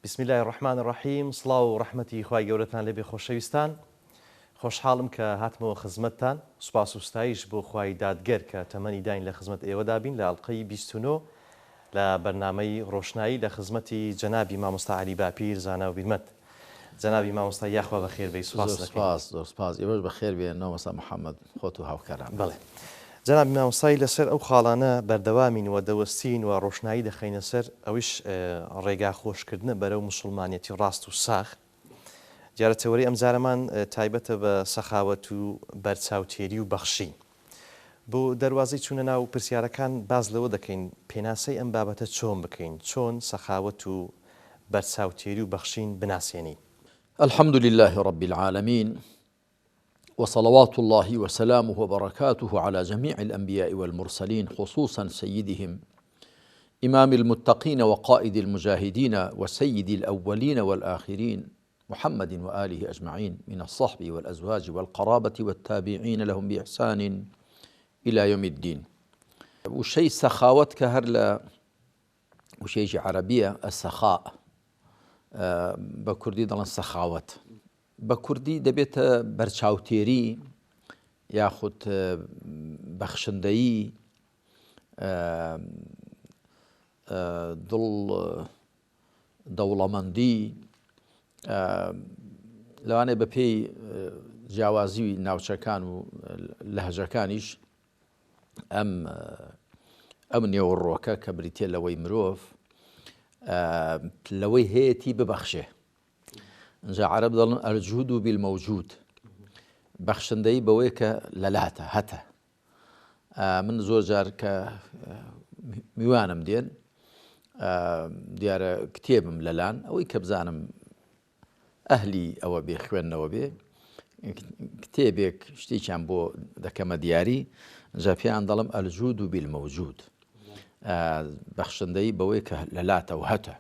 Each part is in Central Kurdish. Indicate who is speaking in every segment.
Speaker 1: بسم الله الرحمن الرحیم. سڵاو و ڕەحمەتی خوای گەورەتان لێبێ خۆشەویستان. خۆشحاڵم کە هاتمەوە خزمەتتان. سوپاس و ستایش بۆ خوای دادگەر کە تەمەنی داین لە خزمەت ئێوەدا بین لە ئەڵقەی 29 لە بەرنامەی ڕۆشنایی لە خزمەتی جەنابی مامۆستا عەلی باپیر زانا و بیرمەت. جەنابی مامۆستا یاخوا بەخێر بێی. سوپاس دەکەین.
Speaker 2: زۆر سپاس. ئێوەش بەخێر بێن مامۆستا محەممەد خۆت و هاوکاران.
Speaker 1: بەڵێ جەنابی مامۆستای لەسەر ئەو خاڵانە بەردەوامین و دەوەستین و ڕۆشنایی دەخەینە سەر ئەویش ڕێگا خۆشکردنە بەرەو موسڵمانیەتی ڕاست و ساخ. دیارەتەوەری ئەم جارەمان تایبەتە بە سەخاوەت و بەرچاوتێری و بەخشی. بۆ دەواازەی چوونە ناو پرسیارەکان باز لەوە دەکەین پێناسەی ئەم بابەتە چۆن بکەین، چۆن سەخاوەت و بەرچاوتێری و بەخشین بناسیێنین.
Speaker 2: الحمد لله رب العالمين وصلوات الله وسلامه وبركاته على جميع الأنبياء والمرسلين خصوصا سيدهم إمام المتقين وقائد المجاهدين وسيد الأولين والآخرين محمد وآله أجمعين من الصحب والأزواج والقرابة والتابعين لهم بإحسان إلى يوم الدين. وشي سخاوت كهرلا وشي عربية السخاء بكردي دلن سخاوت بكردي دبيت برچاوتيري ياخد بخشندي دولمندي لەوانێ بە پێی جیاوازی ناوچەکان و لەهجەکانیش ئەم نێوەڕۆکە کە بریتێ لەوەی مرۆڤ لەوەی هەیەی ببەخشێ. ئەنجا عەرەب دەڵێن ئەلجود بالمەوجود، بەخشندەی بەوەی کە لەلاتە هەتە. من زۆر جار کە میوانم دێن دیارە کتێبم لەلان ئەوەی کە بزانم ئەهلی ئەوە بێ خوێندنەوە بێ کتێبێک شتێکیان بۆ دەکەمە دیاری، ئەنجا پێیان دەڵم ئەلجود بالمەوجود، بەخشندەی بەوەی کە لەلاتە و هەتە.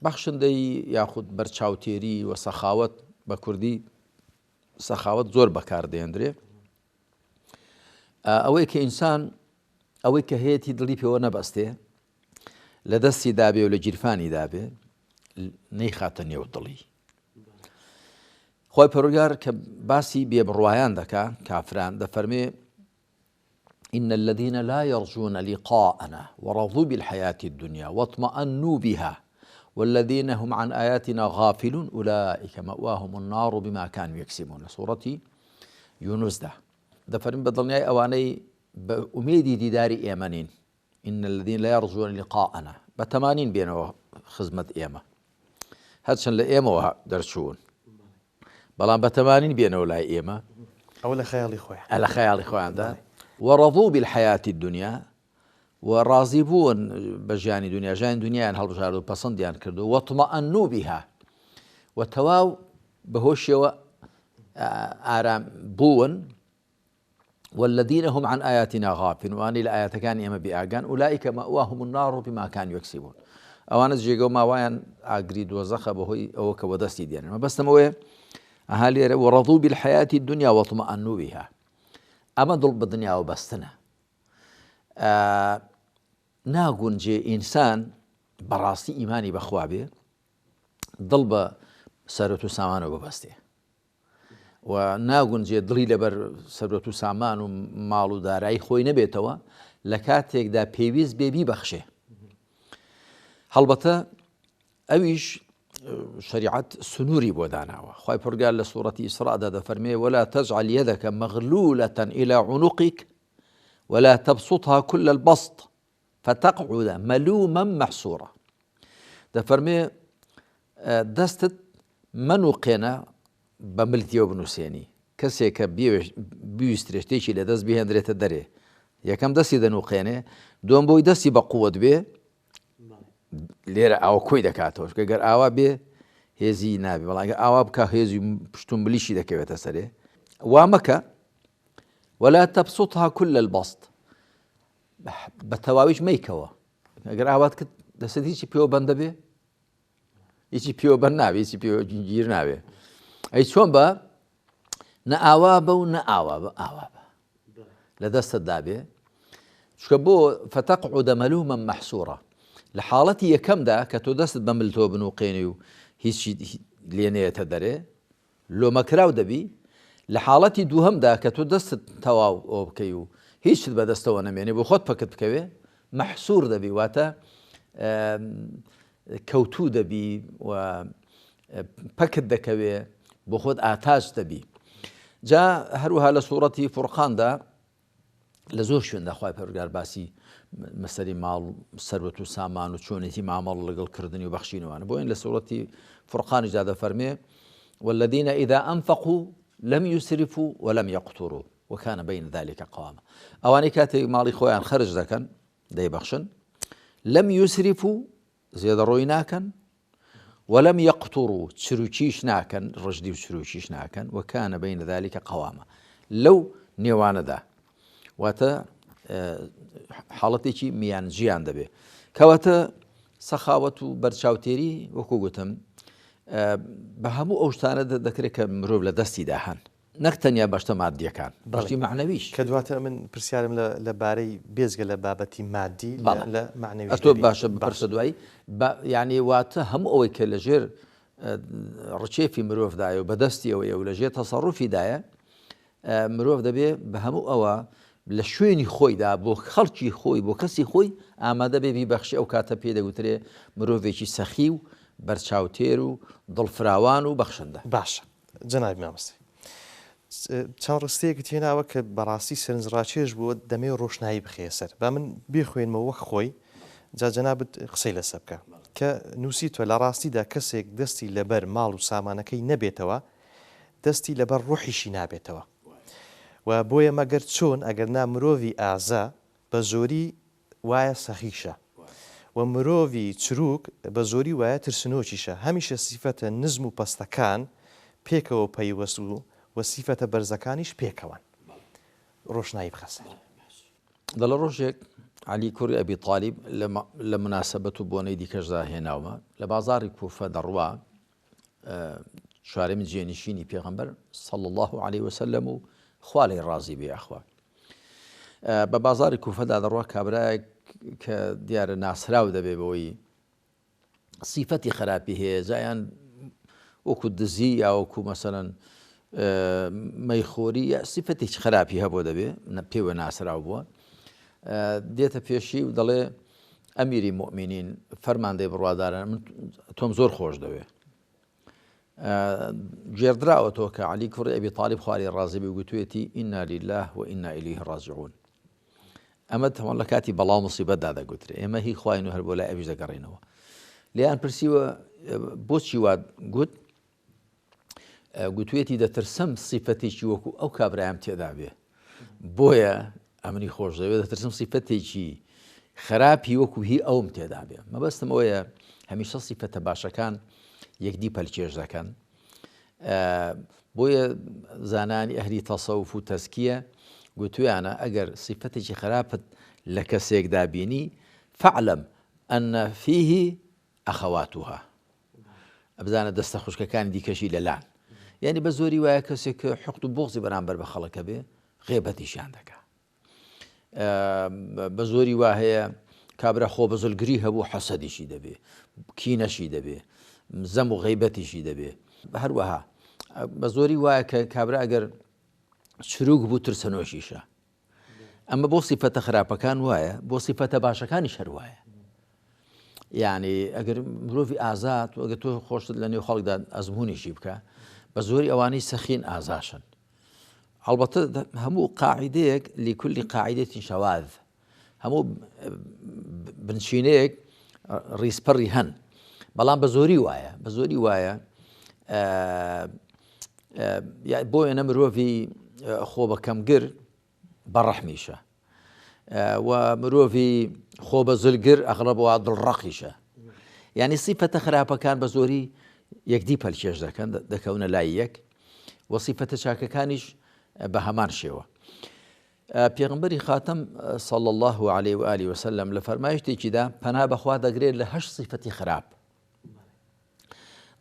Speaker 2: بەخشندەی یاخود بەرچاوتێری و سەخاوەت بە کوردی سەخاوەت زۆر بەکاردێنرێ. ئەوەی کە ئینسان ئەوەی کە هەیەی دڵی پێوە نەبەستێ لە دەستی دابێ و لە گیرفانی دابێ نەیخاتە نێو دڵی. خۆی پەروەردگار کە باسی بێبڕوایان دەکا کافران دەفەرمێ إن الذين لا يرجون لقاءنا ورضوا بالحياة الدنيا واطمأنوا بها والذين هم عن آياتنا غافلون أولئك مأواهم النار بما كانوا يكسبون. سورة يونس ده فرم بدلني أواني بأميدي ديداري إيمانين. إن الذين لا يرجون لقاءنا بتمانين بينه خزمة إيما هادشان لإيما درشون بلان بتمانين بينه لا إيما
Speaker 1: أو لخيالي خويا
Speaker 2: على خيالي خويا ده ورضوا بالحياة الدنيا وراضبون بجاني دنيا جاني دنيا هل بجارو بسند يعني كردو واطمأنوا بها وتواو بهوش آرام بون والذين هم عن آياتنا غافلون وأن الآيات كان يما بآجان أولئك مأواهم النار بما كانوا يكسبون. أوانا جيجو ما وين أجريد وزخب وهي أو كودستي ديانا ما بس نموه أهالي ورضوا بالحياة الدنيا واطمأنوا بها. أما ضل بالدنيا وبستنا ناقون جي إنسان براسي إيماني بخوابه ضل بسرته سامان وبسته وناقون جي ضلي لبر سرته سامان ومالو داري خوي نبيتوا لكاتك دا بيويز بيبي بخشه. هلبته أويش شريعة سنوري بوداناوا خوي فرقال لسورة إسراء دا فرمي ولا تجعل يدك مغلولة إلى عنقك ولا تبسطها كل البسط فتقعد ملوما محصورا. دا فرمي دستت منوقنا بملتي وبنوسيني كسيك بيستريشتيشي لدست بيه اندريت الدري يا كم دستي دنوقيني دون بوي دستي بقوة بيه ليرة أو كوي دكاتوش كأجر أوا بيه هزي نابي والله أوا بكا هزي بشتون بليشي دكيوة تسري وامك ولا تبسطها كل البسط بتواويش ميكوا أجر أوا كت دستي بيو بند بيه يجي بيو بنابي يجي بيو جير نابي أي شون با نأوابا ونأوابا لدست الدابي شكبو فتقعد ملوما محسورا لحالتي يكمدا كتودست بملتو بنوقيني هيش لينية دري لو مكراو دبي لحالتي دوهم كتودست تواو أو بكيو هيش بدستو أنا يعني بخد فكت بكوي محصور دبي واتا كوتو دبي و بكت دكوي بخد آتاج دبي جاء هروها لسورة فرقان دا لزور شوين دا خواهي پرگار باسی مسألة مال ثروت و سامان و چونيتي معامل لقل كردني وبخشين وانا بوين لسورة فرقان جاء فرمي والذين إذا أنفقوا لم يسرفوا ولم يقتروا وكان بين ذلك قواما أواني كاتي مالي خوان خرج ذاكن دا يبخشن لم يسرفوا زيادة رويناكن ولم يقتروا تشروشيش ناكن رجدي وتشروشيش ناكن وكان بين ذلك قواما لو نيوان ذا واتا حالتي ميان جيان دبي كواتا سخاوة برشاوتيري وكو قتم بهمو أوشتانا دكريك مروب لدستي داهن نكتنيا باشتا مادية كان باشتي معنويش
Speaker 1: كدواتا من برسيارم لباري بيزغ لبابتي مادي لا معنويش
Speaker 2: أتو باشا برسدوي يعني واتا هم أويك لجير رشي في مروف دايو بدستي أو لجير تصرفي دايا مروف دبي بهمو أوا لشويني خوي دا بو خلقي خوي بو كسي خوي آماده بي بخشي أو كاتا بيدا قوتري مروفيشي سخيو برچاوتێر و دڵفراوان و بەخشندە
Speaker 1: باشە جەناب مامۆستا چەند ڕستەیەکت هێناوە کە بەڕاستی سەرنجڕاکێش بووە دەمێ ڕۆشنایی بخێ سەر با من بێخوێنمەوە وەک خۆی جا جەنابەت قسەی لەسە بکە کە نووسیتوە لە ڕاستیدا کەسێک دەستی لەبەر ماڵ و سامانەکەی نەبێتەوە دەستی لەبەر ڕۆحیشی نابێتەوە و بۆیە مەگەر چۆن ئەگەر نا مرۆڤی ئازا بە زۆری وایە سەخیشە و مرۆڤی چروک بە زۆری وایە ترسنۆکیشە هەمیشە سیفەتە نزم و پەستەکان پێکەوە پەیوەست و سیفەتە بەرزەکانیش پێکەوەن ڕۆشنایی بخەسەر
Speaker 2: دەڵە ڕۆژێک علی کوڕی ئەبی طالیب لە مناسەبەت و بۆنەی دیکەشدا هێناومە لە بازاری کوفە دەڕوا چوارەمی جێنشینی پێغەمبەر صلی الله عليه وسلم و خوا لێی ڕازی بێ ئەخوا بە بازاری کوفەدا دەڕوا کابرایەک کە دیارە ناسرااو دەبێ بەوەی سیفەتی خراپی هەیە جایان وەکو دزی یا وەکو مەسەلەن مەیخۆری یا سیفەتێکی خراپی هەبوو دەبێ پێوە ناسرااو بووە دێتە پێشی و دەڵێ ئەمیری مؤمنین فەرماندەی بڕواداران من تۆم زۆر خۆش دەوێ گێڕدراوە تۆ کە علی کوڕی ئەبی طالیب خوای ڕازی بێ گوتوێتی ئینا لله و ئینا ئیلەیه ڕاجعون ئەمە تەمان لە کاتی بەڵاو موسیبەتدا دەگوترێ ئێمە هی خوای و هەر بۆ لای ئەویش دەگەڕێنەوە لێیان پرسیوە بۆچی وا گوت گوتوێتی دەترسم سیفەتێکی وەکو ئەو کابرایم تێدا بێ بۆیە ئەمنی خۆش دەوێت دەترسم سیفەتێکی خراپی وەکو هی ئەوم تێدا بێ مەبەستم ئەوەیە هەمیشە سیفەتە باشەکان یەکدی پەلکێش دەکەن بۆیە زانانی ئەهلی تەسەوف و تەزکیە گوتویانە ئەگەر سیفەتێکی خراپت لە کەسێکدا بینی فەعلەم ئەنە فیهی ئەخەواتوها ئەبزانە دەستە خوشکەکانی دیکەشی لەلان یعنی بە زۆری وایە کەسێک کە حوقت و بۆغزی بەرامبەر بە خەڵەکە بێ غێبەتیشیان دەکا بە زۆری وا هەیە کابرا خۆ بەزلگری هەبوو حەسەدیشی دەبێ کینەشی دەبێ زەم و غەیبەتیشی دەبێ هەروەها بە زۆری وایە کە کابرا ئەگەر چروک بوو ترسەنۆشیشە ئەمە بۆ سیفەتە خراپەکان وایە بۆ سیفەتە باشەکانیش هەر وایە یعنی ئەگەر مرۆڤی ئازاد و ئەگەر تۆ خۆشت لە نێو خەڵکدا ئەزمموونیشی بکە بە زۆری ئەوانەی سەخین ئازاشن هەڵبەتە هەموو قاعیدەیەک لكل قاعدة شواذ هەموو بنشینەیەک ڕیسپەڕی هەن بەڵام بە زۆری وایە بە زۆری وایە بۆیە نە مرۆڤی خۆ بە کەمگر بەڕەحمیشە و مرۆڤی خۆ بە زلگر ئەغڵبەوە دڵڕەقیشە یعنی سیفەتە خراپەکان بە زۆری یەکدی پەلکێش دەکەن دەکەونە لای یەک و سیفەتە چاکەکانیش بە هەمان شێوە پێغمبەری خاتم صلی الله عليه و آله وسلم لە فەرمایشتێکیدا پەنا بەخوا دەگرێت لە 8 سیفەتی خراپ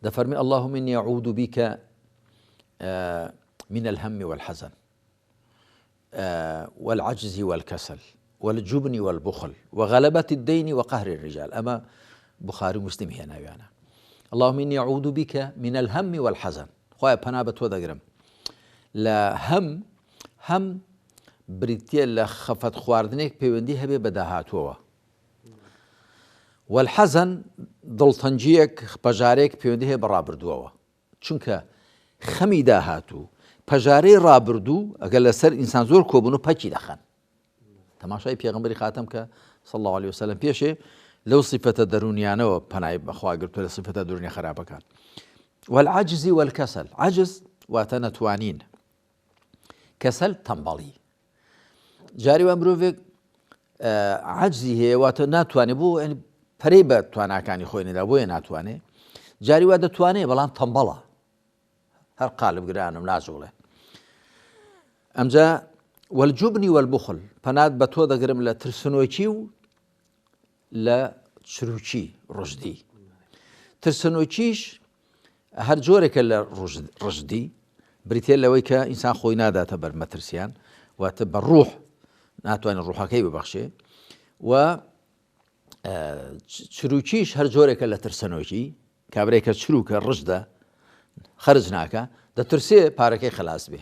Speaker 2: دەفەرمی اللهم إني أعوذ بك من الهم والحزن والعجز والكسل والجبن والبخل وغلبة الدين وقهر الرجال. أما بخاري مسلم هنا يعني. اللهم إني أعوذ بك من الهم والحزن. خويا بنابت وذكرم لا هم بريتيا لا خفت خواردنيك بيوندي هبي بداهاتوا والحزن دڵتەنجیەک پەژارێک پەیوەندی هەیە بە ڕابردووەوە چونکە خەمی داهاتوو پەژارەی ڕابردوو ئەگەر لەسەر ئینسان زۆر کۆبوون و پەکی دەخەن تەماشای پێغەمبەری خاتەم کە صلی الله عليه وسلم پێشێ لەو صفەتە دەرونیانەوە پەنای بەخوا گرتووە لە صفەتە دەرونی خراپەکان. والعجز والكسل. عجز واتە نەتوانین، کەسەل تەمبەڵی. جاری وا مرۆڤێک عەجزی هەیە واتە ناتوانێت بۆ ینی پەرەی بە تواناکانی خۆی نەدا بۆیە ناتوانێت. جاری وا دەتوانێت بەڵام تەمبەڵە، هەر قالب گرانم ناجوڵێ. ئەمجا والجبن والبخل پەنات بە تۆ دەگرم لە ترسنۆکی و لە چروکی ڕژدی. ترسنۆکیش هەر جۆرێکە لە ڕژدی بریتێ لەوەی کە ئینسان خۆی ناداتە بەر مەترسیان واتە بە ڕوح ناتوانێت ڕوحەکەی ببەخشێ و چروکیش هەر جۆرێکە لە ترسەنۆکی کابرێکە چروکە ڕژدە خەرج ناکە دەترسێ پارەکەی خلاص بێ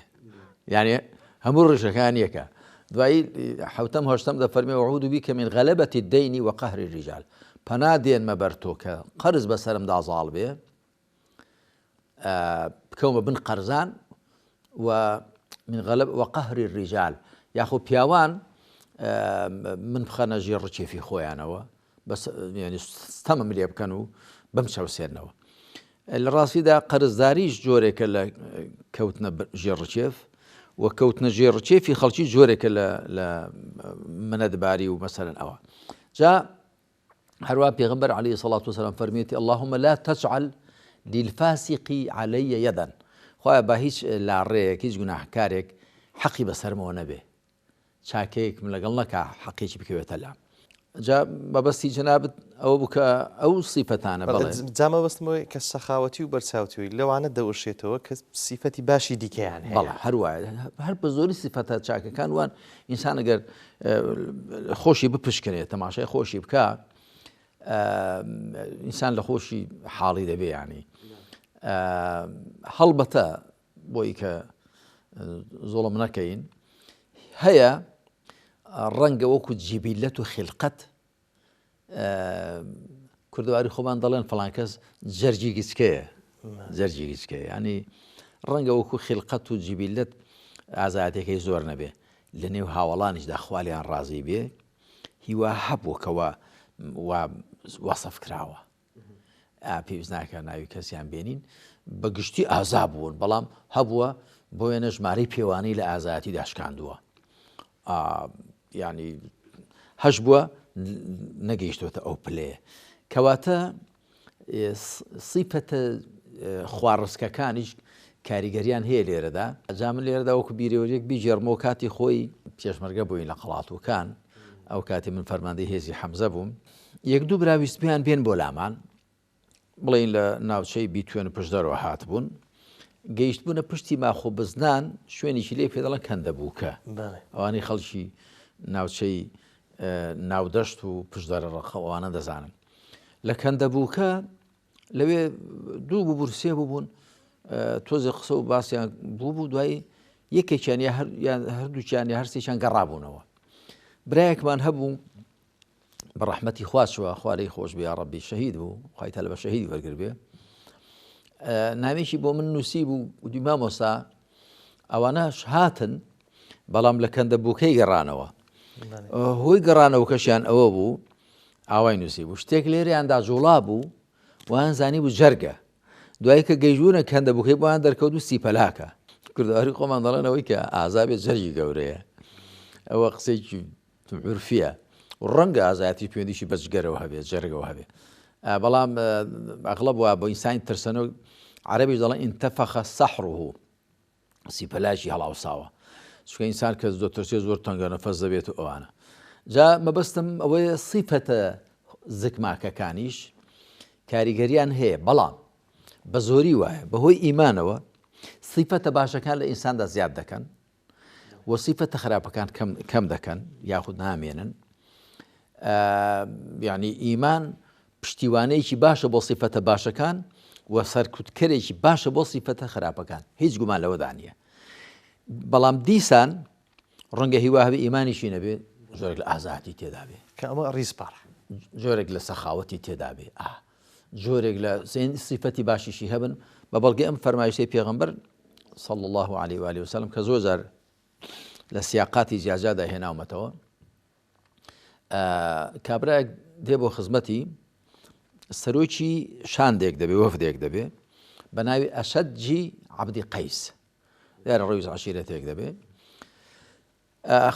Speaker 2: یعنی هەموو ڕژەکان یەکە. دوایی حوتەم هەشتەم دەفەرمێ وەعوذ بیکە من غەلەبەتی الدەین وقەهری الرجال. پەنا دێنمە بەر تۆ کە قەرز بەسەرمدا زاڵ بێ بکەومە بن قەرزان و من غەلەب وقەهری الرجال یاخۆ پیاوان من بخەنە ژێر ڕکێفی خۆیانەوە بەس ینی ستەمم لێ بکەن و بەم چەوسێنەوە. لە ڕاستیدا قەرزداریش جۆرێکە لە کەوتنە ژێر ڕکێف و کەوتنە ژێر ڕکێفی خەڵکی جۆرێکە لە منەتباری و مەسەلەن ئەوە. جا هەروە پێغەمبەر عەلەیهی سەڵات وسەلام فەرمێتی اللهم لا تجعل للفاسق علي يدا. خوایە با هیچ لاڕێیەک هیچ گوناحکارێک حەقی بەسەرمەوە نەبێ چاکەیەک من لەگەڵ نەکا حەقێکی بکەوێتە لام. جا مەبەستی جەنابەت ئەوە بکە ئەو سیفەتانە بڵێ
Speaker 1: جامە بەستمەوەی کە سەخاوەتی و بەرچاوتوی لەوانە دەوەشێتەوە کە سیفەتی باشی دیکەیان هەیە.
Speaker 2: بەڵێ هەروایە هەر بە زۆری سیفەتە چاکەکان وان ئینسان ئەگەر خۆشی بپشکنێت تەماشای خۆشی بکە ئینسان لە خۆشی حاڵی دەبێ ینی هەڵبەتە بۆی کە زۆڵم نەکەین هەیە ڕەنگە وەکو جیبیلەت و خلقەت کوردەواری خۆمان دەڵێن فڵان کەس جەرجی گچکەیە جەرجی گچکەیە ینی ڕەنگە وەکو خلقەت و جیبیلەت ئازادەکەی زۆر نەبێ لە نێو هاوڵانیشدا خوالیان ڕازی بێ هیوا هەبووکەوە وەسەف کراوە پێویست ناکە ناوی کەسیان بێنین بەگشتی ئازا بوون بەڵام هەبووە بۆ وێنە ژمارەی پێوانی لە ئازاتی داشکاندووە ینی هەش بووە نەگەیشتوێتە ئەو پلێ کەواتە سیفەتە خواڕسکەکانیش کاریگەریان هەیە لێرەدا. ئەجا من لێرەدا وەکو بیرەوەریەک بیژێڕمەوە کاتی خۆی پێشمەرگە بووین لە قەڵاتوەکان ئەو کاتی من فەرماندەی هێزی حەمزە بووم یەک دوو براویستیان بێن بۆ لامان بڵین لە ناوچەی بیتوێن و پشدەرەوە هات بوون گەیشت بوونە پشتی ماخۆ بزنان شوێنێکی لێ پێ دەڵێن کەندەبووکە ئەوانەی خەڵکی ناوچەی ناودەشت و پشدەرە ڕەخەوانە دەزانن لە کەندەبووکە لەوێ دوو بوو سێ بوون تۆزی قسە و باسییان بوو دوایی یەکێکیان هەردووچیان هەرسێکیان گەڕابوونەوە. برایەکمان هەبوو بە ڕەحمەتی خواشوە خوارەی خۆش بێ یا ڕەبی شەهید بوو خوای تەلە بە شەهیدی وەرگر بێ نامێکی بۆ من نووسی بوو و دوی مامۆستا ئەوانەش هاتن بەڵام لە کەندەبووکەی گەڕانەوە هۆی گەڕانەوە کەشیان ئەوە بوو ئاوای نووسی بوو شتێک لێرەیاندا جوڵا بوو وان زانی بوو جەرگە دوایی کە گەیژوونە کەندەبووکەی بۆیان دەرکەوت و سیپەلاکە کوردەواری خۆمان دەڵێنەوەی کە ئازابێت جەرگی گەورەیە ئەوە قسەیکی عورفیە ڕەنگە ئازایەتی پەیوەندیشی بەجگەرەوە هەبێت جەرگەوە هەبێت بەڵام ئەغڵب وە بۆ ئینسانی ترسەنەوە عەرەبیش دەڵێن ئینتەفەخە سەحڕوهو سیپەلاشی هەڵاوساوە چونکە ئینسان کە زۆر ترسێ زۆر تەنگە نەفەس دەبێت و ئەوانە. جا مەبەستم ئەوەیە سیفەتە زگماکەکانیش کاریگەریان هەیە بەڵام بە زۆری وایە بەهۆی ئیمانەوە سیفەتە باشەکان لە ئینساندا زیاد دەکەن وصفة خرابەکان کەم دەکەن یاخود نامێنن. یعنی ئیمان پشتیوانەیەکی باشە بۆ صفەتە باشەکان و سەرکوتکەرێکی باشە بۆ صفەتە خراپەکان، هیچ گومان لەوەدا نییە. بەڵام دیسان ڕەنگە هیوا هەبێ ئیمانیشی نەبێ، زۆرێک لە ئازادی تێدا بێ،
Speaker 1: کە ئەمە ڕیزپار،
Speaker 2: جۆرێک لە سەخاوەتی تێدا بێ، جۆرێک لە صفەتی باشیشی هەبن. بە بەڵگەی ئەم فەرمایشەی پێغەمبەر صلى الله عليه وآله وسلم کە زۆر جار لە سیاقاتی جیاجادا هێناومەتەوە. کابرایەک دێ بۆ خزمەتی سەرۆکی شاندێک دەبێ، وەفدێک دەبێ بە ناوی ئەشەدجی عەبدی قەیس، دیارە ڕێوز عەشیرەتێک دەبێ.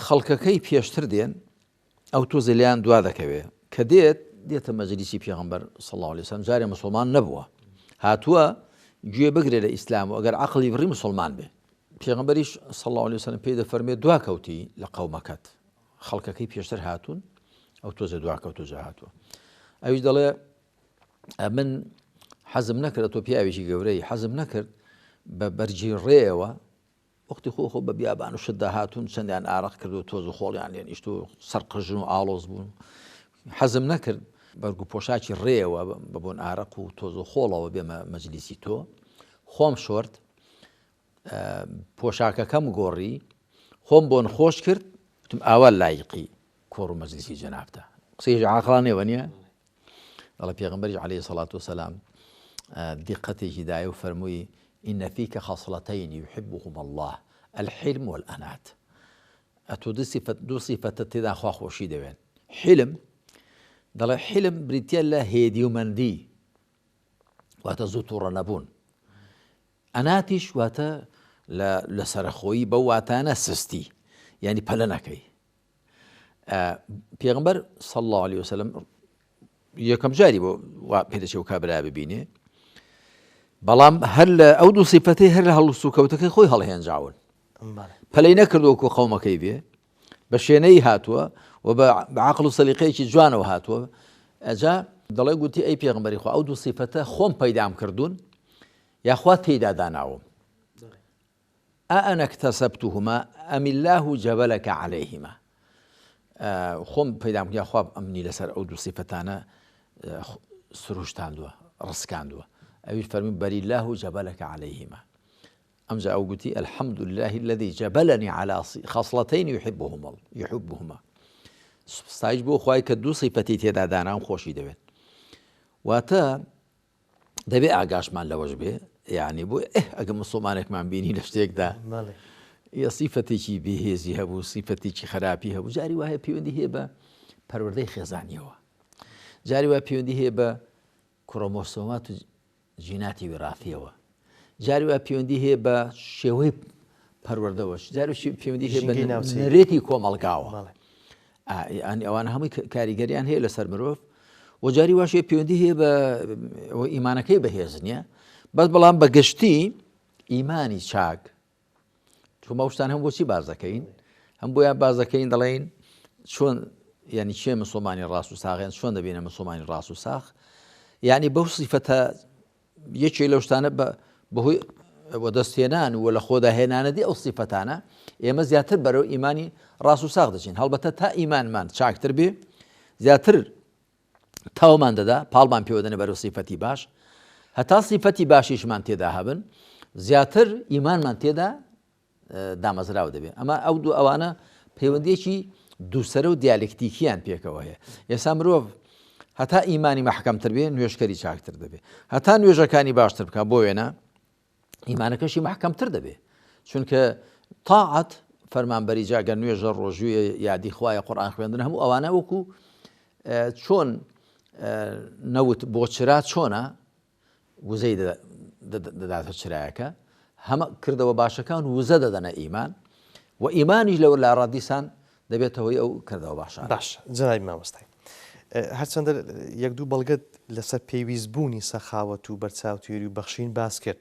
Speaker 2: خەڵکەکەی پێشتر دێن، ئەو تۆزە لیان دوا دەکەوێ، کە دێتە مەجلیسی پێغەمبەر صلی الله عليه وسلم، جارێ مسلمان نەبووە، هاتووە گوێ بگرێ لە ئیسلام و ئەگەر عەقڵی بڕی مسلمان بێ. پێغەمبەریش صلی الله عليه وسلم پێی دەفەرمێ دواکەوتی لە قەومەکەت، خەڵکەکەی پێشتر هاتوون، ئەو تۆزە دواکەوتو جا هاتووە. ئەویش دەڵێ من حەزم نەکرد، تۆ پیاوێکی گەورەی حەزم نەکرد بە بەرجی ڕێەوە وەختی خۆ بە بیابان و شتدا هاتوون چەندیان ئارەق کرد و تۆز و خۆڵیان لێن ئیشت و سەرقژن و ئاڵۆز بوون. حەزم نەکرد بەرگو پۆشاکی ڕێەوە ببوون ئارەق و تۆز و خۆڵەوە بێمە مەجلیسی تۆ، خۆم شۆرد، پۆشاکەکەم گۆڕی، خۆم بۆن خۆش کرد، وتم ئاوا لایقی کۆڕ و مەجلیسی جەنابتە. قسەیەکی عاقڵانەیە نییە؟ دەڵێ پێغەمبەریش عەلەیهی سەڵات وسەلام دیقەتێکی دایە و فەرمووی ئینە فیکە خەصلەتەین یحبهما الله الحلم والأنات. ئەتۆ دوو صیفەتە تێدا خوا خۆشی دەوێن. حلم، دەڵێ حلم بریتە لە هێدی و مەندی، واتە زوو تووڕە نەبوون. ئەناتیش واتە لە سەرخۆیی بە واتانە سستی، یعنی پەلە نەکەی. پێغەمبەر صلی الله عليه وسلم یەکەم جاری بۆ پێدەچێ و کابرا ببینێ، بەڵام هەر لە ئەو دوو صیفەتەی هەر لە هەڵووس و کەوتەکەی خۆی هەڵهێنجاون، پەلەی نەکردووە کۆ قەومەکەی بێ، بە شوێنەی هاتووە و بە عەقڵ و سەلیقەیەکی جوانەوە هاتووە. ئەجا دەڵێ گوتی ئەی پێغەمبەری خوا ئەو دوو صیفەتە خۆم پەیدام کردوون یاخوا تێیدا داناوم. ئەنا اکتەسەبتوهما ئەم الله جەبەلەکە عەلەیهما. خۆم پەیدام کرد یاخوا ئەمنی لەسەر ئەو دوو صیفەتانە سروشتاندووە، ڕسکاندووە. ئەویش فەرمی بەری الله جەبەلەکە عەلەیهما. ئەمجا ئەو گوتی الحەمد لله الذي جەبەلەنی عەلا خەصلەتەین یحبهما. ستایش بۆ خوای کە دوو صیفەتی تێدا داناوم خۆشی دەوێت. واتە دەبێ ئاگاشمان لەوەش بێ، یعنی بۆ ئەگە مسلمانێکمان بینی لە شتێکدا یا صیفەتێکی بێهێزی هەبوو، صیفەتێکی خراپی هەبوو، جاری وایە پەیوەندی هەیە بە پەروەردەی خێزانیەوە، جاری وایە پەیوەندی هەیە بە کڕۆمۆسۆمات و جیناتی وێڕاتیەوە، جاری وایە پەیوەندی هەیە بە شێوەی پەروەردەوەش، جاری پەیوەندی هەیە بە نەرێتی کۆمەڵگاوە. ئەوانە هەمووی کاریگەریان هەیە لەسەر مرۆڤ، و جاری واشێ پەیوەندی هەیە بە ئیمانەکەی بەهێز نییە، بەس بەڵام بە گشتی ئیمانی چاک. چۆمە شتان هەم بۆچی باز دەکەین؟ هەم بۆیان باز دەکەین دەڵێن چۆن، یعنی چێ مسلمانی ڕاست و ساغیان چۆن دەبینە مسلمانی ڕاست و ساغ، یعنی بەو صیفەتە یەکێک لەو شتانە بەهۆی دەستهێنان و لە خۆداهێنانەدی ئەو صیفەتانە ئێمە زیاتر بەرەو ئیمانی ڕاست و ساغ دەچین. هەڵبەتە تا ئیمانمان چاکتر بێ، زیاتر تاومان دەدا، پاڵمان پێوەدەنە بەرەو صیفەتی باش، هەتا صیفەتی باشیشمان تێدا هەبن، زیاتر ئیمانمان تێدا دامەزراو دەبێت. ئەمە ئەو دوو ئەوانە پەیوەندیەکی دووسەرە و دیالکتیکیان پێکەوە هەیە. ئێستا مرۆڤ هەتا ئیمانی مەحکەمتر بێ، نوێژکەری چاکتر دەبێت، هەتا نوێژەکانی باشتر بکە، بۆ وێنە ئیمانەکەشی مەحکەمتر دەبێت، چونکە تاعەت فەرمانبەری جاگە نوێژە ڕۆژوویە، یادی خوایە، قورئان خوێندن، هەموو ئەوانە وەکو چۆن نەوت بۆ چرا چۆنە وزەی دەداتە چرایەکە، هەمە کردەوە باشەکان وزە دەدەنە ئیمان، و ئیمانیش لەوە لا ڕادیسان دەبێتەوەی ئەو کردەوە باشە.
Speaker 1: باش جنابی مامۆستای، هەرچەندە یەک دوو بەڵگەت لەسەر پێویستبوونی سەخاوەت و بەرچاوتوێری و بەخشین باس کرد،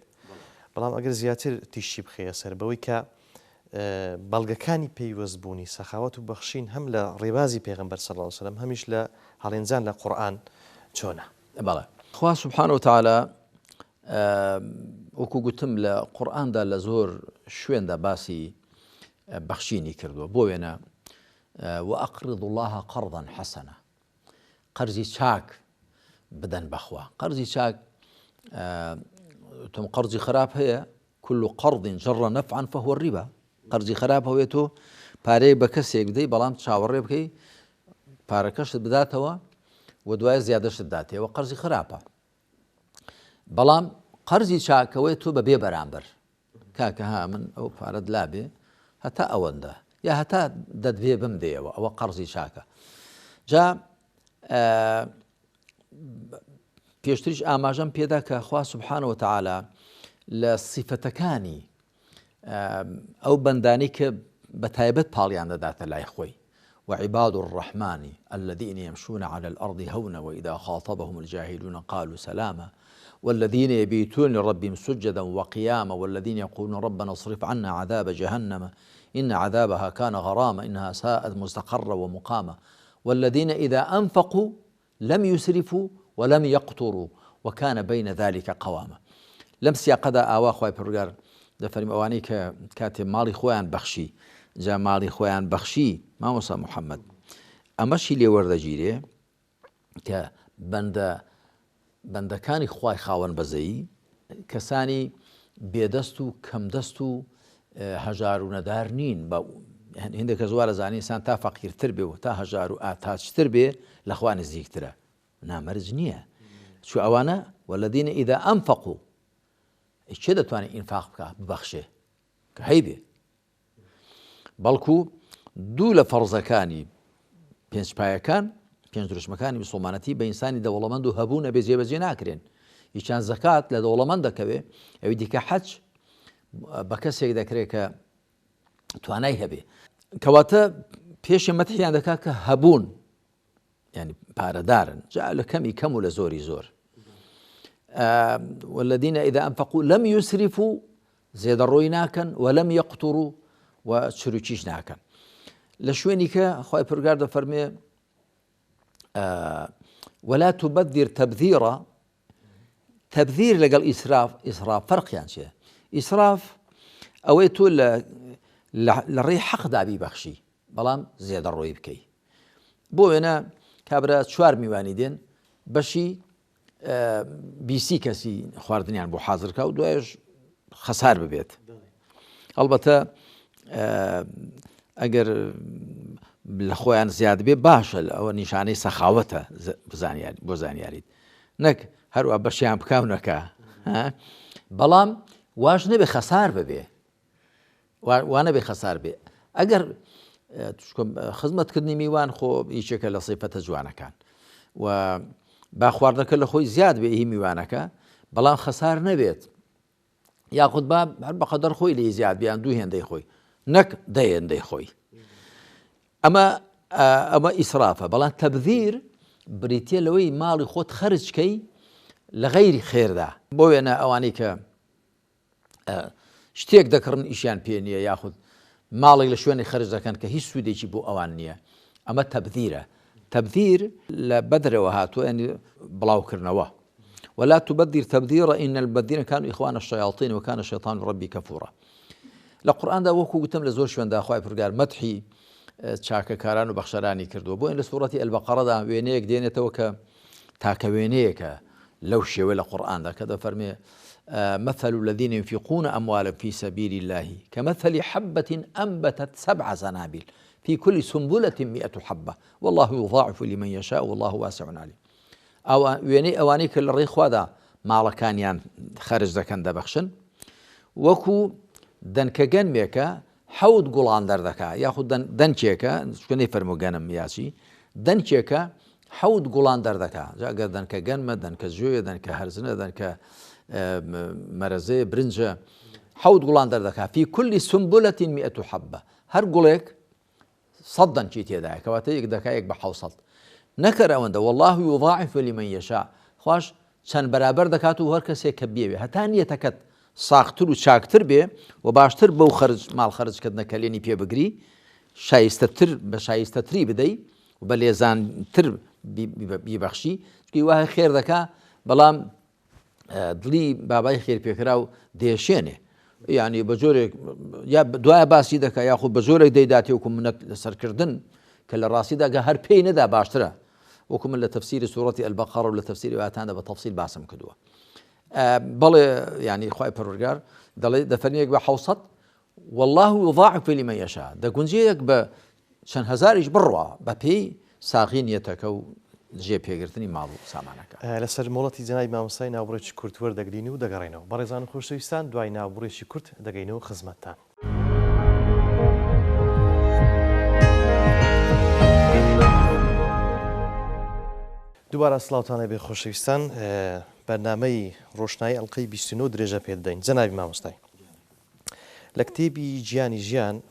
Speaker 1: بەڵام ئەگەر زیاتر تیشی بخەیە سەر بەوەی کە بەڵگەکانی پێیوەستبوونی سەخاوەت و بەخشین هەم لە ڕێبازی پێغەمبەر صلی الله علیه وسلم هەمیش لە هەڵێنجان لە قورئان چۆنە؟
Speaker 2: بەڵێ، خوا سبحانه وتعالى وەکو گوتم لە قورئاندا لە زۆر شوێندا باسی بەخشینی کردووە بۆ وێنە وأقرضوا الله قرضا حسنا قرزی چاک بدەن بەخوا قرزی چاک تۆم قرزی خراپ هەیە كل قرض جر نفعا فهو الربا قرزی خراپ هەوێت تۆ پارەی بە کەسێک بدەی بەڵام چاوەڕێ بکەی پارەکەشت بداتەوە و دوایە زیادەشت داتێەوە قرزی خراپە بەڵام قرزی چاکەوەی تۆ بەبێ بەرامبەر کاکە ها من ئەو پارەت لابێ هەتا ئەوەندە یا هەتا دەدبێ بمدەیەوە ئەوە قرزی چاکە جا پێشتریش ئاماژەم پێدا کە خوا سبحانه وتعالى لە صیفەتەکانی ئەو بەندانی کە بەتایبەت پاڵیان دەداتە لای خۆی وعباد الرحمن الذين يمشون على الأرض هونا وإذا خاطبهم الجاهلون قالوا سلاما والذين يبيتون لربهم سجدا وقياما والذين يقولون ربنا اصرف عنا عذاب جهنم إن عذابها كان غراما إنها ساءت مستقرا ومقاما والذين إذا أنفقوا لم يسرفوا ولم يقتروا وكان بين ذلك قواما لم سياقدا آوا خواهي پروردگار دەفەرمی ئەوانەی کە کاتێ ماڵی خۆیان بەخشی جا ماڵی خۆیان بەخشی مامۆستا محەممەد ئەمەشی لێ وەردەگیرێ کە بەندەکانی خوای خاوەن بەزەیی کەسانی بێدەست و کەمدەست و هەژار و نەدار نین بە هێندێکە زوارە زانینسان تا فەقیرتر بێ و تا هەژار و ئاتاچتر بێ لە خوا نزیکترە نامەرج نییە چوو ئەوانە والذینە ئیذا ئەنفەقوا چێ دەتوانێت ئینفاق بکە ببەخشێ کە هەیبێ بەڵکو دوو لە فەرزەکانی پێنجپایەکان پێنج دروشمەکانی مسڵمانەتی بە ئینسانی دەوڵەمەند و هەبوو نەبێ جێبەجێ ناکرێن هیچیان زەکات لە دەوڵەمەند دەکەوێ ئەوی دیکە حەج بە کەسێک دەکرێت کە توانای هەبێ کەواتە پێشی مەتحیان دەکات کە هەبوون یعنی پارەدارن جا لە کەمی کەم و لە زۆری زۆر والذين إذا أنفقوا لم يسرفوا زێدە ڕۆی ناکەن ولم يقتروا و چروکیش ناکەن لە شوێنی کە خوای پروردگار دەفەرمێ ولا تبذر تبذيرا تبذير لەگەڵ ئیسراف فەرقیان چییە ئیسراف ئەوەی تۆ لە ڕێی حەقدا بیبەخشی بەڵام زێدە ڕۆی بکەی بۆ وێنە کابرا 4 میوانی دێن بەشی 20 کەسی خواردنیان بۆ حازرکە و دوایش خەسار ببێت ئەڵبەتە ئەگەر لە خۆیان زیاد بێ باشە ئەوە نیشانەی سەخاوەتە بۆ زانیاریت نەک هەروە بەشیان بکاونەکە بەڵام واش نەبێ خەسار ببێ وانە بێ خەسار بێ ئەگەر خزمەتکردنی میوان خۆ هیچێکە لە سیفەتە جوانەکان و با خواردنەکە لە خۆی زیاد بێ هی میوانەکە بەڵام خەسار نەبێت یاخود با هەر بەقەدەر خۆی لێ زیاد بیان دوو هێندەی خۆی نەک دەیەندەی خۆی ئەمە ئیسرافە بەڵام تەبذیر بریتە لەوەی ماڵی خۆت خەرجکەی لە غەیری خێردا بۆ وێنە ئەوانەی کە شتێک دەکڕن ئیشیان پێ نییە یاخود ماڵێک لە شوێنی خەرج دەکەن کە هیچ سوودێکی بۆ ئەوان نییە ئەمە تەبذیرە تبذير لە بەدرەوە هاتووە ینی بڵاوکردنەوە ولا تبذر تبذيرا إن البذرين كانوا إخوان الشياطين وكان الشيطان ربي كفورا لە قورئاندا وەکو گوتم لە زۆر شوێندا خوای پروردگار مەدحی چاکەکاران و بەخشەرانی کردووە بۆ لە سوورەتی ئەلبەقەرەدا وێنەیەک دێنێتەوە کە تاکە وێنەیەکە لەو شێوە لە قورئاندا کە دەفەرمێ مثل الذين ينفقون أموالهم في سبيل الله كمثل حبة أنبتت 7 سنابل في كل سنبلة 100 حبة والله يضاعف لمن يشاء والله واسع عليم أو وێنەی ئەوانەی کە لە ڕێی خوادا ماڵەکانیان خەرج دەکەن دەبەخشن وەکو دەنکە گەنمێکە 7 گوڵان دەردەکا یاخود دەنکێکە شوێنەی فەرموگەنم یاچی دەنکێکە 7 گوڵان دەردەکا ئەگەر دەنکە گەنمە دەنکە ژوێ دەنکە هەرزنە دەنکە مەرەزێ برنجە 7 گوڵان دەردەکا في كل سنبلة 100 حبة هەر گوڵێک 100 دەنکی تێدایە کەواتە یەک دەکایەک بە 700 نەکەر ئەوەندە والله يضاعف لمن يشاء خوش چەند بەرابەر دەکات و هەر کەسێک کە بێوێ هەتا نیەتەکەت ساختر و چاکتر بێ و باشتر بەو ماڵ خەرجکردنەکە لێنی پێ بگری شایستەتر بە شایستەتری بدەی و بە لێزانتر بیبەخشی چکە وایە خێر دەکا بەڵام دڵی بابای خێرپێکرا و دێشێنێ يعني بجورك يا دعاء باسي دك ياخذ بجورك ديداتي وكم منك سركردن كل راسي دك هر بين دا باشترا وكم لتفسير سورة البقرة ولا تفسير آتانا بتفصيل باسم كدوه بل يعني خواي برجار دفنيك بحوصت والله يضاعف لمن يشاء دا كنجيك بشان هزاريش بروا ببي ساغين يتكو جێ پێگرتنی ماڵ و سامانەکە
Speaker 1: لەسەر مۆڵەتی جەنابی مامۆستای ناوبڕێکی کورت وەردەگرین و دەگەڕێنەوە. بەڕێزان خۆشەویستان دوای ناوبڕێکی کورت دەگەینەوە خزمەتتان. دووبارە سڵاوتانە بێ خۆشەویستان، بەرنامەی ڕۆشنایی ئەڵقەی 29 درێژە پێ دەدەین. جەنابی مامۆستای، لە کتێبی ژیانی ژیان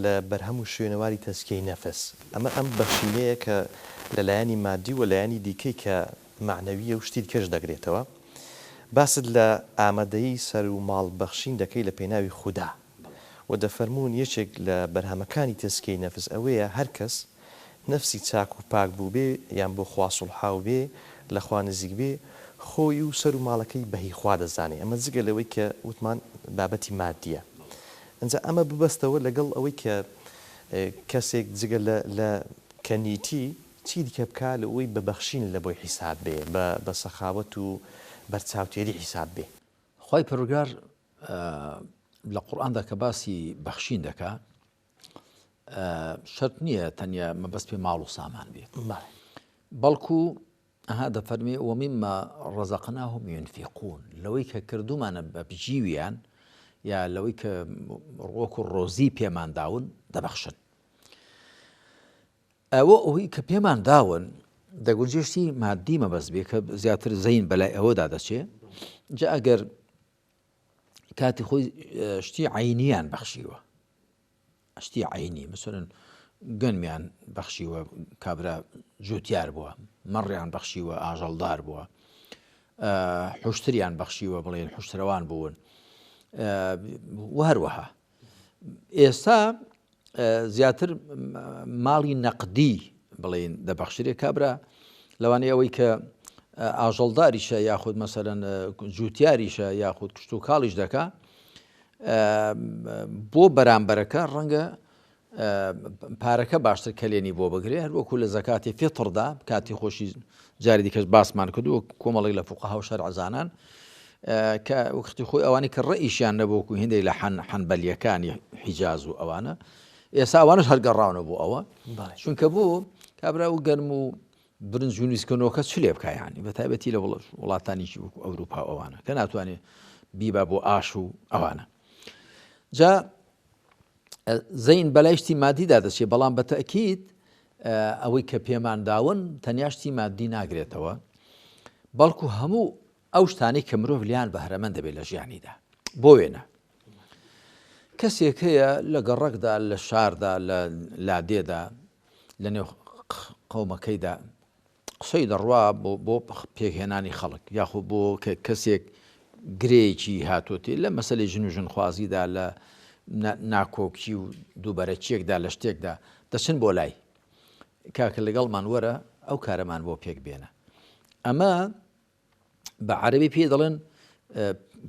Speaker 1: لە بەرهەم و شوێنەواری تەزکیەی نەفس ئەمە ئەم بەخشینەیە کە لەلایەنی مادی و لایەنی دیکەی کە معنەویە و شتی کەش دەگرێتەوە. باست لە ئامادەیی سەر و ماڵ بەخشین دەکەی لە پێناوی خودا و دەفەرمونون یەکێک لە بەرهەمەکانی تەزکیەی نەفس ئەوەیە هەر کەس نەفسی چاک و پاک بوو بێ یان بۆ خوا سوڵحاو بێ لە خوا نزیک بێ خۆی و سەر و ماڵەکەی بەهی خوا دەزانێ. ئەمە جگە لەوەی کە وتمان بابەتی مادیە. ئەنجا ئەمە ببەستەوە لەگەڵ ئەوەی کە کەسێک جگە لە کەنیتی چی دیکە بکە لە ئەوەی ببەخشین لە بۆی حیساب بێ بە سەخاوەت و بەرچاوتێری حیساب بێ.
Speaker 2: خی پەروەردگار لە قورئاندا کە باسی بەخشین دەکا شەرت نییە تەنیا مەبەست پێ ماڵ و سامان بێ، بەڵکو ئەها دەفەرمێ وەمیما ڕەزەقناهم ينفقون، لەوەی کە کردومانە بە بژیویان یا لەوەی کە ڕۆک و ڕۆزی پێمان داون دەبەخشن. ئەوە ئەوەی کە پێمان داون دەگونجێشتی مادی مەبەست بێ کە زیاتر زەین بەلای ئەوەدا دەچێ. جا ئەگەر کاتی خۆی شتی عینیان بەخشیوە، شتی عینی مثلن گەنمیان بەخشیوە کابرا جوتیار بووە، مەڕیان بەخشیوە ئاژەڵدار بووە، حوشتریان بەخشیوە بڵێن حوشترەوان بوون و هەروەها. ئێستا زیاتر ماڵی نەقدی بڵێن دەبەخشرێ کابرا لەوانەیە ئەوەی کە ئاژەڵداریشە یاخود مەسەرەن جوتیاریشە یاخود کشت و کاڵیش دەکا بۆ بەرامبەرەکە ڕەنگە پارەکە باشتر کەلێنی بۆ بگرێ، هەروەکو لە زەکاتی فیتڕدا کاتی خۆشی جاری دیکەش باسمان کردو کۆمەڵی لە فوقەها و شەرعزانان کە وەختی خۆی ئەوانی کە ڕئیشیان نەبووکو هێندەی لە حەنبەلیەکانی حیجاز و ئەوانە ئێستا ئەوانش هەرگەڕاونە بۆ ئەوە، چونکە بۆ کابرا و گەرم و برنج و نیسکردنەوەکە چ لێ بکایانی بە تایبەتی لە وڵاتانیی وەکو ئەوروپا ئەوانە کە ناتوانێت بیبە بۆ ئاش و ئەوانە. جا زەین بەلایشتی مادیدا دەچێت، بەڵام بە تەئکید ئەوەی کە پێمان داون تەنیاشتی مادی ناگرێتەوە، بەڵکو هەموو ئەو شتانەی کە مرۆڤ لیان بەهرەمەند دەبێت لە ژیانیدا. بۆ وێنە کەسێک هەیە لە گەڕەکدا لە شاردا لە لادێدا لە نێو قەومەکەیدا قسەی دەڕوا بۆ پێکهێنانی خەڵک یاخود بۆ کەسێک گرێکی هاتوۆتی لە مەسەلەی ژن و ژنخوازیدا لە ناکۆکی و دووبەرەچیەکدا لە شتێکدا دەچن بۆ لای کاکە لەگەڵمان وەرە ئەو کارەمان بۆ پێک بێنە. ئەمە بە عەرەبی پێ دەڵێن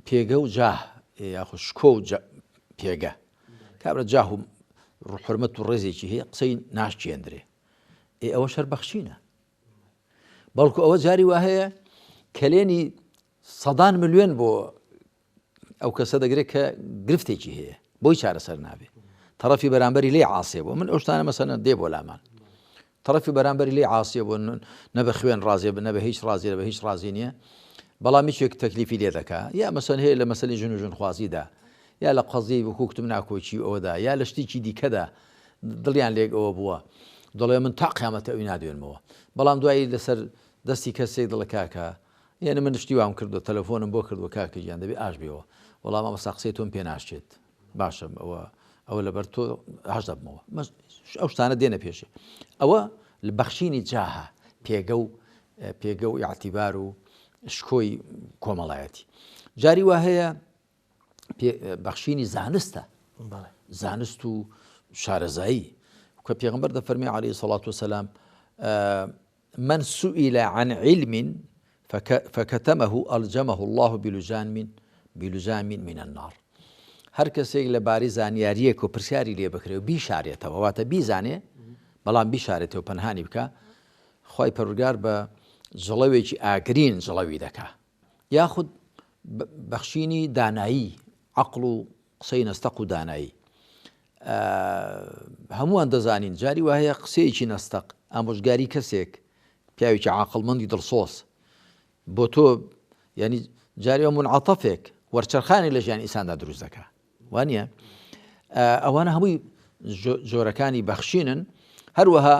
Speaker 2: پێگە و جاه یاخود شکۆ و پێگە. کابرا جاه و حرمەت و ڕێزێکی هەیە قسەی ناشکێندرێ، ئەوە شەربەخشینە. بەڵکو ئەوە جاری وا هەیە کەلێنی سەدان ملیۆن بۆ ئەو کەسە دەگرێت کە گرفتێکی هەیە بۆی چارەسەر نابێ، تەرەفی بەرامبەری لێ عاسێ بوو. من ئەو شتانە مەسەلەن دێ بۆ لامان، تەرەفی بەرامبەری لێ عاسێ بوو، نەبە خوێن ڕازێ نە بە هیچ ڕازێ بە هیچ ڕازی نییە، بەڵام هیچێک تەکلیفی لێ دەکا، یا مەسەن هەیە لە مەسەلی ژن و ژنخوازیدا یا لە قەزی وەکوکتم ناکۆچی ئەوەدا یا لە شتێکی دیکەدا دڵیان لێک ئەوە بووە دەڵێ من تا قیامەتە ئەوی نادوێنمەوە، بەڵام دوایی لەسەر دەستی کەسێک دڵە کاکە یعنی من شتی وام کردو تەلەفۆنم بۆ کردووە کاکە گیان دەبێ ئاش بێەوە، وەڵام ئەمە قسەی تۆم پێ ناشێت باشم ئەوە لەبەر تۆ هەش دەبمەوە. ئەو شتانە دێنە پێشێ. ئەوە لە بەخشینی جاها پێگە و یاعتیبار و شکۆی کۆمەڵایەتی. جاری وا هەیە بەخشینی زانستە، زانست و شارەزایی کە پێغەمبەر دەفەرمێ عەلەیهی سەڵات وەسەلام من سئل عن علم فكتمه ألجمه الله بلجام بلجام من النار هەر کەسێک لەبارەی زانیاریەک و پرسیاری لێ بکرێ و بیشارێتەوە واتە بیزانێ بەڵام بیشارێتەوە پەنهانی بکە خی پەروەردگار بە جڵەوێکی ئاگرین جڵەوی دەکا یاخود بەخشینی دانایی عەقڵ و قسەی نەستەق و دانایی هەمووان دەزانین جاری وایە قسەیەکی نەستەق ئامۆژگاری کەسێک پیاوێکی عاقڵمەندی دڵسۆز بۆ تۆ ینی جاری منعەتەفێک وەرچەرخانی لە ژیانی ئینساندا دروست دەکا وانە ئەوانە هەمووی جۆرەکانی بەخشینن هەروەها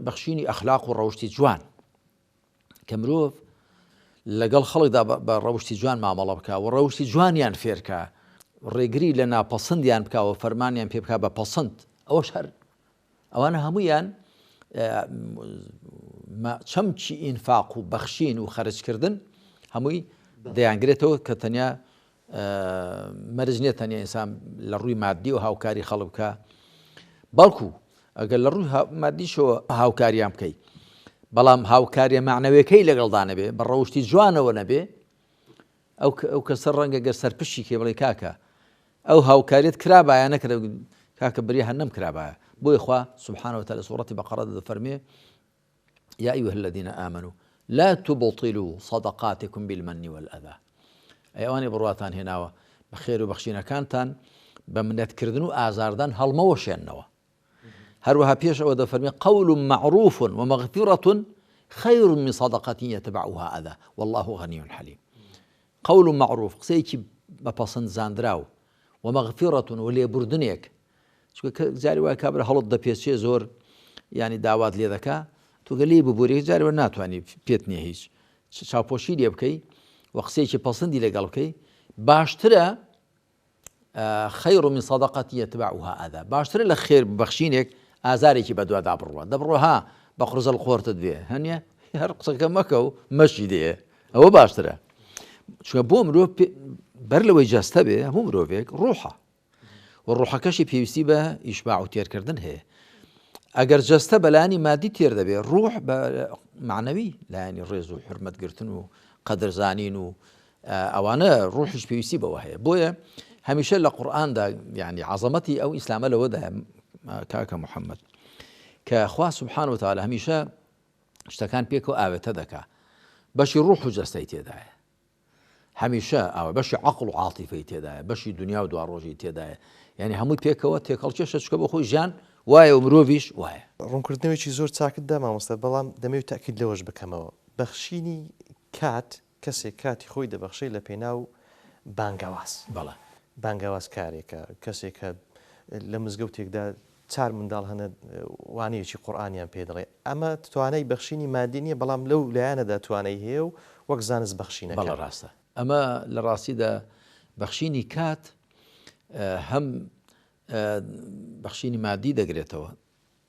Speaker 2: بەخشینی ئەخلاق و ڕەوشی جوان کە مرۆڤ لەگەڵ خەڵکدا بە ڕەوشی جوان مامەڵە بکە و ڕەوشی جوانیان فێرکە ڕێگری لە ناپەسەندیان بکەوە فەرمانیان پێ بکە بە پەسەند ئەوەش هەر ئەوانە هەموویان چەمکی ئینفاق و بەخشین و خەرجکردن هەمووی دەیانگرێتەوە کە تەنیا مەرج نییە تەنیا ئینسان لە ڕووی مادی و هاوکاری خەڵک بکە بەڵکو ئەگەر لە ڕووی مادیشەوە هاوکاریان بکەیت بەڵام هاوکاریە معنەوەیەکەی لەگەڵدا نەبێ بە ڕەوشی جوانەوە نەبێ ئەو کەسە ڕەنگە گەر سەرپشتی کێ بڵێ کاکە ئەو هاوکاریت کرابایە نەکرێ کاکە بری هەنەم کرابایە بۆی خوا سبحانه وتعالى سورة بقرة دەفەرمێ يا أيها الذين آمنوا لا تبطلوا صدقاتكم بالمن والأذى أي أواني برواتان هناوە بەخێر و بەخشینەکانتان بە منەتکردن و ئازاردان هەڵمەوەشێننەوە هەروەها پێش ئەوە دەفەرمێ قول معروف ومغفرة خير من صدقة يتبعها أذى والله غني حليم قول معروف قسەیەکی بەپەسەند زاندراو ومغفرة ولێبوردنێک جاری وای کابرا هەڵت دەپێچێ زۆر ینی داوات لێ دەکا تۆ گەلی ببووری جاری وە ناتوانانی پێت نییە هیچ چاوپۆشی لێ بکەی و قسەیەکی پەسەندی لەگەڵ بکەی باشترە خەیر من صدقة يتبعها أذى باشترە لە خێر بەخشینێک ئازارێکی بەدووادا بڕوە دەبڕۆها بە قڕزەڵ خۆرتت بێ هەنیە هەر قسەکە مەکە و مەشی دێ ئەوە باشترە چونکە بۆ مرۆڤ بەر لەوەی جەستە بێ هەموو مرۆڤێک ڕوحە و ڕوحەکەشی پێویستی بە ئیشباع و تێرکردن هەیە ئەگەر جەستە بەلایانی مادی تێر دەبێ ڕوح بە معنەوی لایانی ڕێز و حرمەتگرتن و قەدرزانین و ئەوانە ڕوحش پێویستی بەوە هەیە بۆیە هەمیشە لە قورئاندا یعنی عەزەمەتی ئەو ئیسلامە لەوەدا کاکە محەممەد کە خوا سبحانه وتعالى هەمیشە شتەکان پێکەوە ئاوێتە دەکا بەشی ڕوح و جەستەی تێدایە هەمیشە ئەوە بەشی عەقڵ و عاتیفەی تێدایە بەشی دنیا و دواڕۆژی تێدایە یعنی هەمووی پێکەوە تێکەڵکێشە چکە بۆ خۆی ژیان وایە و مرۆڤیش وایە
Speaker 1: ڕوونکردنەوەیکی زۆر چاکتدا مامۆستا بەڵام دەمەوێت تاکید لەوەش بکەمەوە بەخشینی کات کەسێک کاتی خۆی دەبەخشەی لە پێناو بانگاواز
Speaker 2: بەڵێ
Speaker 1: بانگاواز کارێکە کەسێک کە لە مزگەوتێکدا چار منداڵ هەنە وانەیەکی قورئانیان پێ دەڵێ ئەمە توانای بەخشینی مادی نییە بەڵام لەو لایەنەدا توانای هەیە و وەک زانست بەخشینەکە
Speaker 2: بەڵێ ڕاستە ئەمە لە ڕاستیدا بەخشینی کات هەم بەخشینی مادی دەگرێتەوە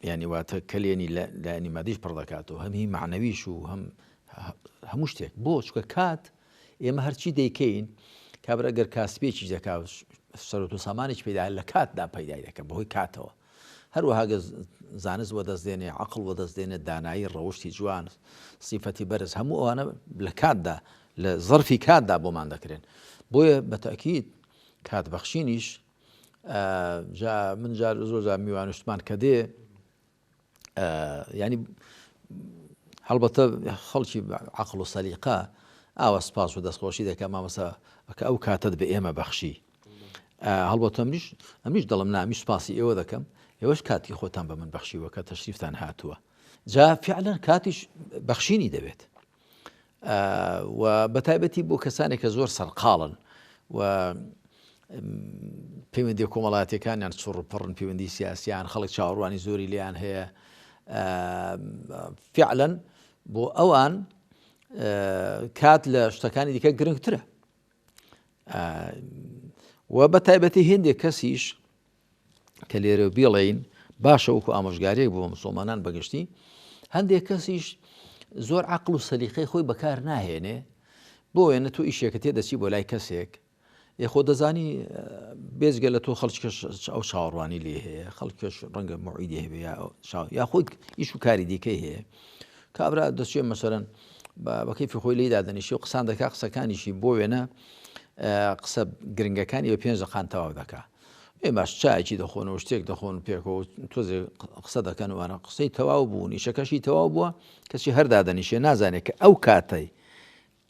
Speaker 2: ینی واتە کلێنی لایەنی مادیش پڕ دەکاتەوە هەمی معنەویش و هەموو شتێک بۆ چکە کات ئێمە هەرچی دەیکەین کابرا گەر کاسبێکی دەکا سەرۆت و سامانێک پێدا لە کاتدا پەیدا دەکە بەهۆی کاتەوە هەروەها زانست وەدەستێنێ عەقڵ وەدەستێنێ دانایی ڕەوشی جوان سیفەتی بەرز هەموو ئەوانە لە کاتدا لە زەرفی کاتدا بۆمان دەکرێن بۆیە بەتەکید کات بەخشینیش من زۆر میوانشتمان کە دێ ینی هەڵبەتە خەڵکی عەقڵ و سەلیقە ئاوە سپاس و دەستخۆشی دەکە مامەسا کە ئەو کاتت بە ئێمە بەخشی هەڵبەتە ئەمیش دەڵم نامیش سپاسی ئێوە دەکەم ئێوەش کاتی خۆتان بە من بەخشیوە کە تەشریفتان هاتووە جا فعلا کاتیش بەخشینی دەبێت و بەتایبەتی بۆ کەسانێک کە زۆر سەرقاڵن و پەیوەندی کۆمەڵایەتیەکانیان چڕپڕن پەیوەندی سیاسیان خەڵک چاوەڕوانی زۆری لیان هەیە فعلا بۆ ئەوان کات لە شتەکانی دیکە گرنگترە و بەتایبەتی هێندێک کەسیش کە لێرە بێڵین باشە وەکو ئامۆژگارێک بۆ مسڵمانان بەگشتی هەندێک کەسیش زۆر عەقڵ و سەلیقەی خۆی بەکار ناهێنێ بۆ وێنە تۆ ئیشێکە تێدەچی بۆ لای کەسێک خۆ دەزانی بێزگە لە تۆ خەڵکیش ئەو چاوەڕوانی لێ هەیە خەڵکیش ڕەنگە موعیدی هەبێ یا خۆی ئیش و کاری دیکەی هەیە کابرا دەچێت مەسەرەن بە کەیفی خۆی لێی دادەنیشی و قسان دەکا قسەکانیشی بۆ وێنە قسە گرنگەکانی بە 5 دقان تەواو دەکا ئێمەش چایکی دەخۆن و شتێک دەخۆن پێکەوە تۆزێ قسە دەکەن وانە قسەی تەواو بوو نیشەکەشی تەواو بووە کەسی هەردادەنیشێ نازانێت کە ئەو کاتەی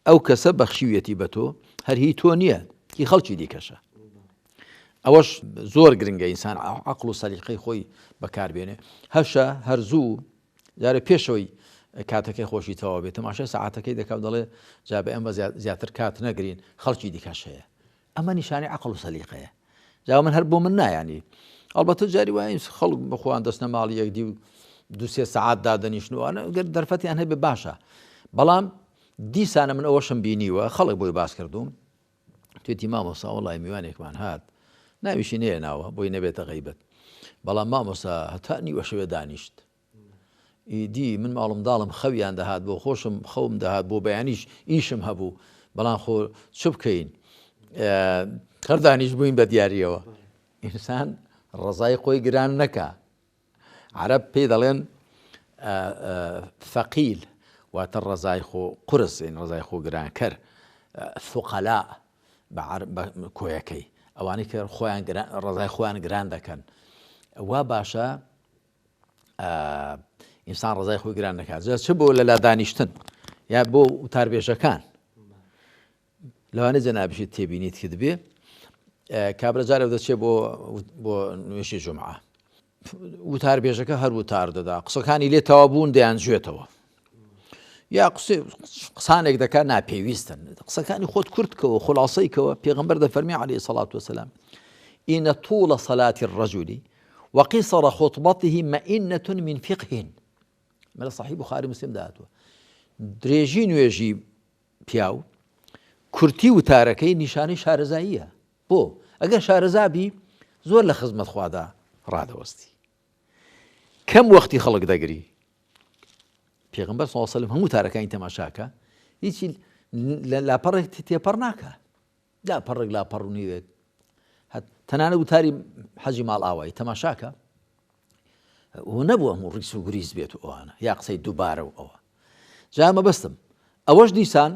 Speaker 2: ئەو کەسە بەخشیویەتی بە تۆ هەر هی تۆ نییە هی خەڵکی دیکەشە ئەوەش زۆر گرنگە ئینسان عەقڵ و سەلیقەی خۆی بەکاربێنێ هەشە هەرزوو جارە پێشەوەی کاتەکەی خۆشی تەواو بێت تەماشای سەعاتەکەی دەکات دەڵێ جا بە ئەمە زیاتر کات نەگرین خەڵکی دیکەش هەیە ئەمە نیشانی عەقڵ و سەلیقەیە جا من هەر بۆ من نایانی ئەڵبەتە جاری وایە خەڵک بەخۆیان دەستنە ماڵی یەکدی و 2-3 سەعات دادەنیشتنەوە دەرفەتیان هەبێ باشە بەڵام دیسانە من ئەوەشم بینیوە خەڵک بۆی باس کردوم توێتی مامۆستا وەڵای میوانێکمان هات ناویشی نێناوە بۆی نەبێتە غەیبەت بەڵام مامۆستا هەتا نیوە شەوێ دانیشت ئیدی من ماڵم خەویان دەهات بۆ خۆشم خەوم دەهات بۆ بەیانیش ئیشم هەبوو بەڵام خۆ چ بکەین هەردانیش بووین بە دیاریەوە ئینسان ڕزای خۆی گران نەکا عەرەب پێی دەڵێن فەقیل واتە ڕزای خۆ قورس ڕزای خۆ گرانکەر فوقەلا بە کۆیەکەی ئەوانەی کە ڕزای خۆیان گران دەکەن وا باشە ئینسان ڕزای خۆی گران نەکات چ بۆ لەلا دانیشتن یا بۆ وتاربێژەکان لەوانە جەنابیشت تێبینیت کرد بێ کابرا جارێ دەچێت بۆ نوێشی جومعە وتاربێژەکە هەر وتار دەدا قسەکانی لێ تەوا بوون دەیانجوێتەوە یا قسانێک دەکات ناپێویستن قسەکانی خۆت کورتکەوە خلاصەیکەوە پێغەمبەر دەفەرمی عەلەیهی سەڵات وەسەلام ئینە طوڵە سەلاتی الرەجولی وقصر خطبته مئنة من فقه مەلە صحیح بوخاری مسلم داهاتوە درێژی نوێژی پیاو کورتی وتارەکەی نیشانەی شارەزاییە بۆ ئەگەر شارەزابی زۆر لە خزمەت خوادا ڕادەوەستی کەم وەختی خەڵک دەگری پێغەمبەر صلی الله علیه و سلم هەموو تارەکانی تەماشاکە هیچی لە لاپەڕێک تێپەڕ ناکە لاپەڕێک لاپەڕونیوێت تەنانە وتاری حەجی ماڵ ئاوایی تەماشاکە و نەبووە هەموو ڕیس و گریز بێت و ئەوانە یا قسەی دووبارە و ئەوە جا مەبەستم ئەوەش دیسان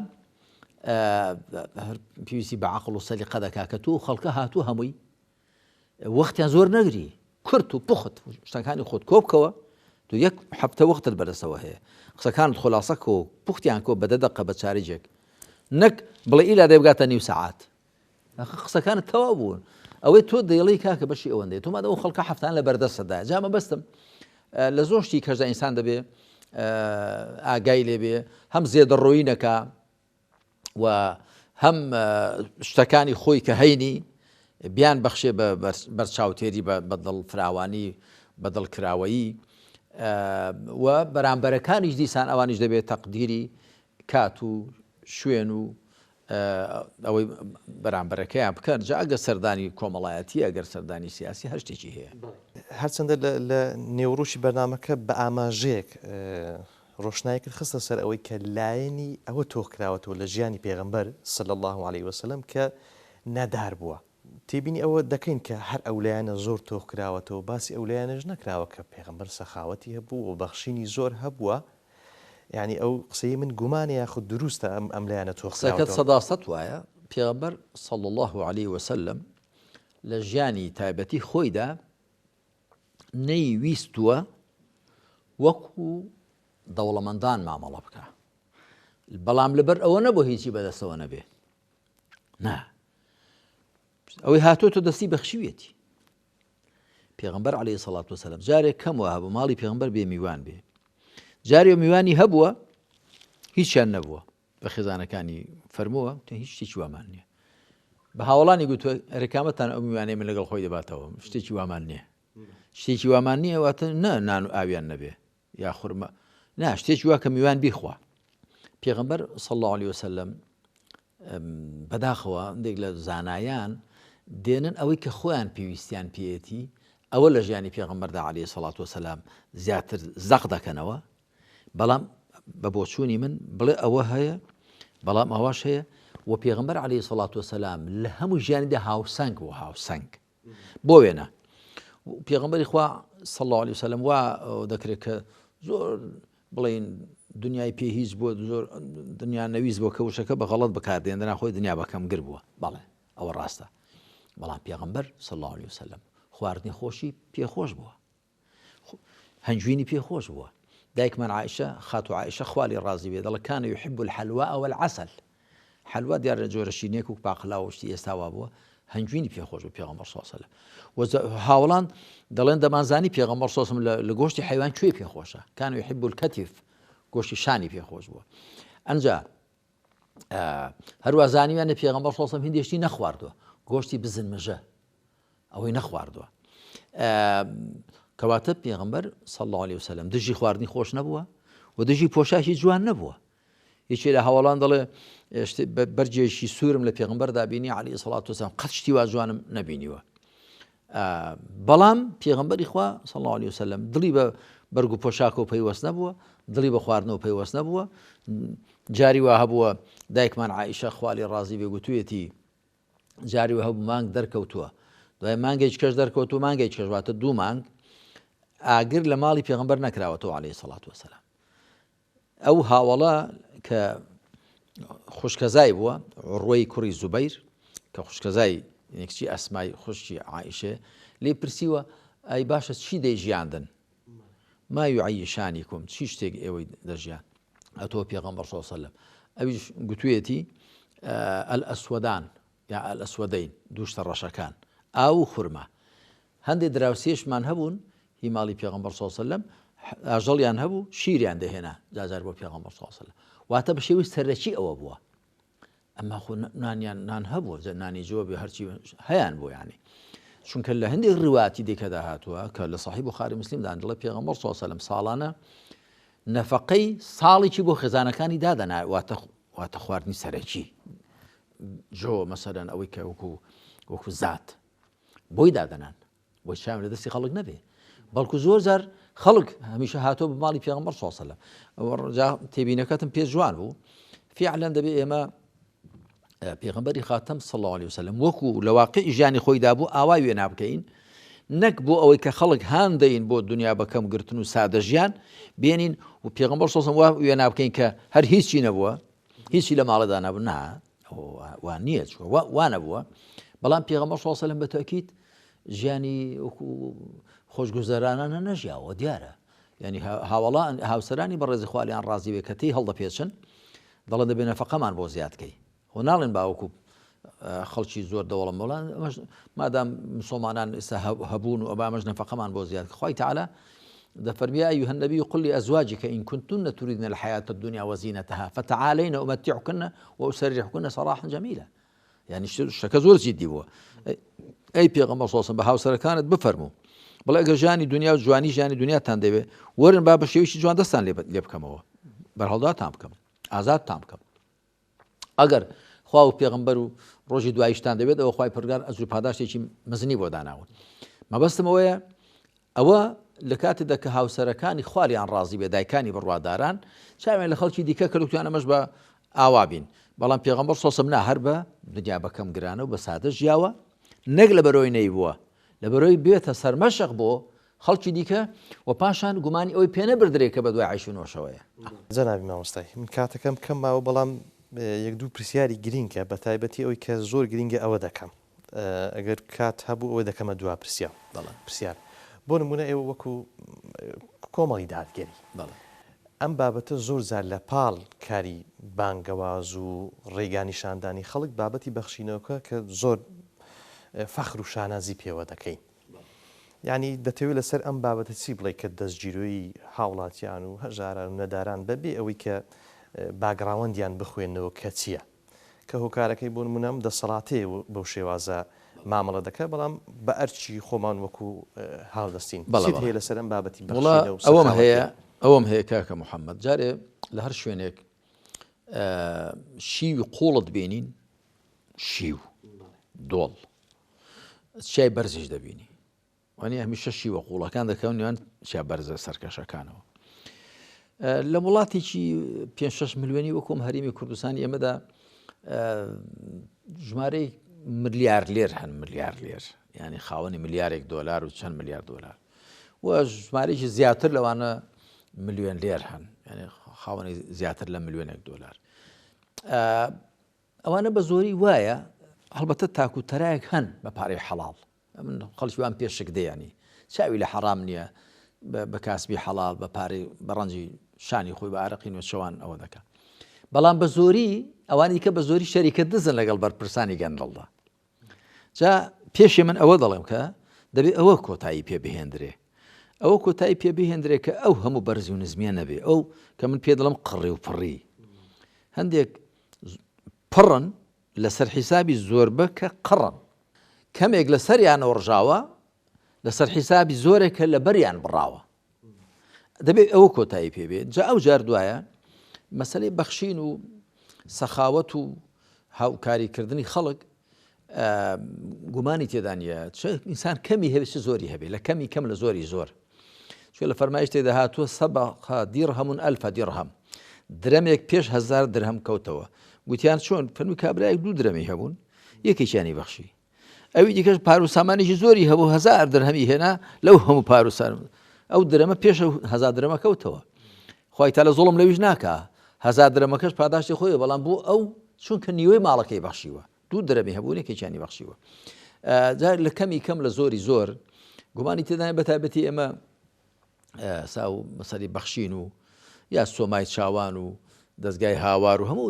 Speaker 2: پێویستی بە عەقڵ و سەلیقە دەکا کە تۆ خەڵکە هاتووە هەمووی وەختیان زۆر نەگری کورت و پوخت شتەکانی خۆت کۆبکەوە تو یەک هەفتە وەختت بەدەستەوە هەیە قسەکانت خۆلاسەکەوە پوختیان کۆ بە 10 دقە بە چارەجێک نەک بڵێ ئیلا دەبگاتە نیو سەعات قسەکانت تەواو بوون ئەوەی تۆ دەیڵی کاکە بەشی ئەوەندەیە تۆ مادەمە خەڵکە هەفتان لە بەردەستەدایە جا مەبەستم لە زۆر شتی کەژدا ئینسان دەبێ ئاگای لێبێ هەم زێدەڕۆیی نەکا و هەم شتەکانی خۆی کە هەینی بیان بەخشێ بە بەرچاوتێری بە دڵ فراوانی بە دڵکراوەیی و بەرامبەرەکانیش دیسان ئەوانیش دەبێت تەقدیری کات و شوێن و ئەوەی بەرامبەرەکەیان بکەن جا ئەگەر سەردانی کۆمەڵایەتی ئەگەر سەردانی سیاسی هەر شتێکی هەیە
Speaker 1: هەرچەندە لە نێوڕوشی بەرنامەکە بە ئاماژەیەک ڕۆشنایەکرد خستە سەر ئەوەی کە لایەنی ئەوە تۆکراوەتەوە لە ژیانی پێغەمبەر صلی الله علیه وسلم کە نادار بووە تێبینی ئەوە دەکەین کە هەر ئەو لایەنە زۆر تۆکراوەتەوە باسی ئەو لایەنەش نەکراوە کە پێغەمبەر سەخاوەتی هەبوو و بەخشینی زۆر هەبووە یعنی ئەو قسەی من گومانە یاخود دروستە ئەم لایەنە تۆکراوەتەوە
Speaker 2: قسەکەت سەداسەت وایە پێغەمبەر صلی الله علیه وسلم لە ژیانی تایبەتی خۆیدا نەیویستووە وەکو دەوڵەمەندان مامەڵە بکە بەڵام لەبەر ئەوە نەبوو هیچی بەدەستەوە نەبێ نا ئەوەی هاتۆتە دەستی بەخشیوێتی پێغەمبەر عەلەیهی سەڵات وەسەلام جارێک کەم وە هەبوو ماڵی پێغەمبەر بێ میوان بێ جارێ میوانی هەبووە هیچیان نەبووە بە خێزانەکانی فەرمووە هیچ شتێکی وامان نییە بە هاوڵانی گوتووە ڕێکامەتان ئەو میوانەی من لەگەڵ خۆی دەباتەوە شتێکی وامان نییە شتێکی وامان نییە واتە نە نان و ئاویان نەبێ یا خورمە نا شتێکی وا کە میوان بیخوا پێغەمبەر صلی الله علیه وسلم بەداخەوە هەندێک لە زانایان دێنن ئەوەی کە خۆیان پێویستیان پێیەتی ئەوە لە ژیانی پێغەمبەردا عەلەیهی سەڵات وەسەلام زیاتر زەق دەکەنەوە بەڵام بە بۆچوونی من بڵێ ئەوە هەیە بەڵام ئەوەش هەیە و پێغەمبەر عەلەیهی سەڵات وەسەلام لە هەموو ژیانیدا هاوسەنگ و هاوسەنگ بۆ وێنە پێغەمبەری خوا صلی الله علیه وسلم وا دەکرێت کە زۆر بڵێن دنیای پێ هیچ بۆ زۆر دنیا نەویست بۆ کەوشەکە بە غەڵەت بەکاردێنەنا خۆی دنیا بەکەم گر بووە بەڵێ ئەوە ڕاستە بەڵام پێغەمبەر صلی الله عليه وسلم خواردنی خۆشی پێخۆش بووە هەنجوینی پێخۆش بووە دایکمان عائشە خاتو عائشە خوالی ڕازی بێ دەڵێ کان يحب الحلواء والعسل حلوا دیارە جۆرە شیرینێک و باقلا و شتی ئێستاوا بووە هەنجوینی پێخۆش بوو پێغەمبەر صلی الله عليه وسلم هاوڵان دەڵێن دەمانزانی پێغەمبەر صلی الله عليه وسلم لە گۆشتی حیوان کوێ پێخۆشە کان يحب الكتف گۆشتی شانی پێخۆش بووە ئەنجا هەروە زانیویانە پێغەمبەر صلی الله عليه وسلم هندێشتی نەخواردووە گۆشتی بزنمەژە ئەوەی نەخواردووە کەواتە پێغەمبەر صلی الله عليه وسلم دژی خواردنی خۆش نەبووە و دژی پۆشاکی جوان نەبووە یەکێ لە هەوڵان دەڵێ بەرجێکی سوورم لە پێغەمبەردا بینی عەلەیهی سەڵات وسەلام قەت شتی وا جوانم نەبینیوە بەڵام پێغەمبەری خوا صلی الله عليه وسلم دڵی بە بەرگ و پۆشاک و پەیوەست نەبووە دڵی بە خواردنەوە پەیوەست نەبووە جاری وا هەبووە دایکمان عائشە خوالی ڕازی بێ گوتوویەتی جاری وا هەبوو مانگ دەرکەوتووە دوای مانگێک کەش دەرکەوتووە مانگێک کەش واتە دوو مانگ ئاگر لە ماڵی پێغەمبەر نەکراوەتەوە عەلەیهی سەڵات وسەلام ئەو هاوڵە کە خوشکەزای بووە عوڕوەی کوڕی زوبەیر کە خوشکەزای یەکچی ئەسمای خوشکی عائشە لێ پرسیوە ئەی باشە چی دەیژیاندن ما یعیشانیکم چی شتێک ئێوەی دەژیان ئەتۆ پێغەمبەر صلی الله عليه وسلم ئەویش گوتوویەتی ئەلئەسوەدان یا ئەلئەسوەدەین دووشتە ڕەشەکان ئاو و خورما هەندێک دراوسێشمان هەبوون هی ماڵی پێغەمبەر صلی الله عليه وسلم ئاژەڵیان هەبوو شیریان دەهێنا جاجار بۆ پێغەمبەر صلی الله عليه وسلم واتە بە شێوەی سەرەکی ئەوە بووە ئەمما خۆ نانیان نان هەبووە نانی جووە بێ هەرچی هەیان بۆ یعنی چونکە لە هەندێک ڕواتی دیکەدا هاتووە کە لە صحیح بوخاری مسلمدا دەڵێ پێغەمبەر صلی الله عليه وسلم ساڵانە نەفەقەی ساڵێکی بۆ خێزانەکانی دادەنا واتە خواردنی سەرەکی جۆ مەسەلەن ئەوەی کە وەکو زات بۆی دادەنان بۆی شامل لە دەستی خەڵک نەبێ بەڵکو زۆر جار خەڵک هەمیشە هاتۆ بە ماڵی پێغەمبەر صلی الله عليه وسلم ڕجا تێبینەکەتم پێ جوان بوو فعلا دەبێ ئێمە پێغەمبەری خاتەم صلی الله عليه وسلم وەکو لە واقعی ژیانی خۆیدا بوو ئاوای وێ نابکەین نەک بۆ ئەوەی کە خەڵک هان دەین بۆ دنیا بەکەم گرتن و سادە ژیان بێنین و پێغەمبەر صلی الله عليه وسلم وێ نابکەین کە هەر هیچی نەبووە هیچی لە ماڵەدا نەبوو نا وان نییە وا نەبووە بەڵام پێغەمبەر صلی الله عليه وسلم بەتاکید ژیانی خۆشگوزەرانە نەژیاوە دیارە ینی هاوڵان هاوسەرانی بەڕێزی خوالیان ڕازی بێ کە تێی هەڵدەپێچن دەڵێن دەبێ نەفەقەمان بۆ زیادکەی خۆ ناڵێن باوەکو خەڵکی زۆر دەوڵم وڵان مادام مسلمانان ئێستا هەبوون و ئەبامەش نەفەقەمان بۆ زیاد خوای تەعالا دەفەرمێ ئەیها النبی قل لأزواجك إن كنتن تريدن الحياة الدنيا وزينتها فتعالين أمتعكن وأسرحكن سراحا جميلا يعني شەکە زۆر جدی بووە ئەی پێغەمبەر صلی الله عليه وسلم بە هاوسەرەکانت بفەرموو بەڵێ ئەگەر ژیانی دنیا و جوانی ژیانی دنیاتان دەوێ وەرن با بە شێوەیەکی جوان دەستان لێ بکەمەوە بەرهەڵداتان بکەم ئازادتان بکەم ئەگەر خوا و پێغەمبەر و ڕۆژی دواییشتان دەوێت ئەوە خوای پەروەردگار ئەجر و پاداشتێکی مەزنی بۆ داناون مەبەستم ئەوەیە ئەوە لە کاتێکدا کە هاوسەرەکانی خوالیان ڕازی بێ دایکانی بڕواداران چاوێن لە خەڵکی دیکە کەلوتیان ئەمەش بە ئاوا بین بەڵام پێغەمبەر صلی الله عليه وسلم نا هەر بە دنیا بەکەم گرانە و بە سادە ژیاوە نەک لە بەرۆی نەی بووە لە بەرۆی بێتە سەرمەشق بۆ خەڵکی دیکە و پاشان گومانی ئەوەی پێ نەبردرێت کە بە دوای عەیش و نۆشەوەیە
Speaker 1: جەنابی مامۆستای من کاتەکەم کەم ماوە بەڵام یەک دوو پرسیاری گرینگە بە تایبەتی ئەوەی کە زۆر گرینگە ئەوە دەکەم ئەگەر کات هەبوو ئەوە دەکەمە دوا پرسیار بۆ نمونە ئێوە وەکو کۆمەڵی دادگەری ئەم بابەتە زۆر زار لە پاڵ کاری بانگەواز و ڕێگانیشاندانی خەڵک بابەتی بەخشینەوەکە کە زۆر فەخر و شانازی پێوە دەکەین یعنی دەتەوێت لەسەر ئەم بابەتە چی بڵێ کە دەستگیرۆی هاوڵاتیان و هەژاران و نەداران بەبێ ئەوەی کە باگراوەندیان بخوێنەوە کە چییە کە هۆکارەکەی بۆ نمونەم دەسەڵاتەیە بەو شێوازە مامەڵە دەکە بەڵام بە ئەرچی خۆمان وەکو هاڵدەستین هەیە لەسەر ئەم بابەتی
Speaker 2: ئەوەم هەیە کاکە محەممەد جارێ لە هەر شوێنێک شیوی قوڵت بینین شیو دۆڵ چای بەرزش دەبینی وانی هەمیشە شیوە قوڵەکان دەکەون نێوان چیا بەرزە سەرکەشەکانەوە لە وڵاتێکی 5-6 ملیۆنی وەکوم هەرێمی کوردستانی ئێمەدا ژمارەی ملیار لێر هەن ملیار لێر ینی خاوەنی ملیارێک دۆلار و چەند ملیار دۆلار و ژمارەیەکی زیاتر لەوانە ملیۆن لێر هەن يعني خاوەنی زیاتر لە ملیۆنێک دۆلار. ئەوانە بە زۆری وایە هەڵبەتە تاکو تەرایەک هەن بە پارەی حەڵاڵ من خەڵکی وان پێشک دەیانی چاوی لە حەرام نییە بە کاسبی حەڵاڵ بە پارەی بەڕەنجی شانی خۆی بە ئارەقی نوێچەوان ئەوە دەکات. بەڵام بە زۆری ئەوانی کە بە زۆری شەریکە دزن لەگەڵ بەرپرسانی گەندەڵدا. جا پێشی من ئەوە دەڵێم کە دەبێت ئەوە کۆتایی پێ بهێندرێ. ئەوە کۆتایی پێ بهێندرێ کە ئەو هەموو بەرزی و نزمیە نەبێ ئەو کە من پێ دەڵم قڕی و پڕی هەندێک پڕن لەسەر حیسابی زۆربە کە قڕن کەمێک لە سەریانەوە ڕژاوە لەسەر حیسابی زۆرێکە لە بەریان بڕاوە دەبێت ئەوە کۆتایی پێ بێت. جا ئەو جار دوایە مەسەلەی بەخشین و سەخاوەت و هاوکاریکردنی خەڵک گومانی تێدانە ئینسان کەمی هەبێت زۆری هەبێت لە کەمی کەم لە زۆری زۆر چۆ لە فەرمایش تێدا هاتووە سەبەقە دیرهەم ئەلفە دیرهەم درەمێک پێش 1000 درهم کەوتەوە گوتیان چۆن فەرمی کابرایەک 2 درەمی هەبوون یەکێکیانی بەخشی ئەوی دیکەش پار و سامانێکی زۆری هەبوو 1000 درهەمی هێنا لەو هەموو پار و سامان ئەو درەمە پێش 1000 درەمە کەوتەوە خۆی تا لە زۆڵم لەویش ناکە 1000 درەمەکەش پاداشتی خۆی بەڵام بۆ ئەو چونکە نیوەی ماڵەکەی بەخشیوە 2 درەمی هەبوو یەکێکیانی بەخشیوە. جا لە کەمی کەم لە زۆری زۆر گومانی تێدانێت بەتایبەتی ئێمە ساو مەسەری بەخشین و یا سۆمای چاوان و دەستگای هاوار و هەموو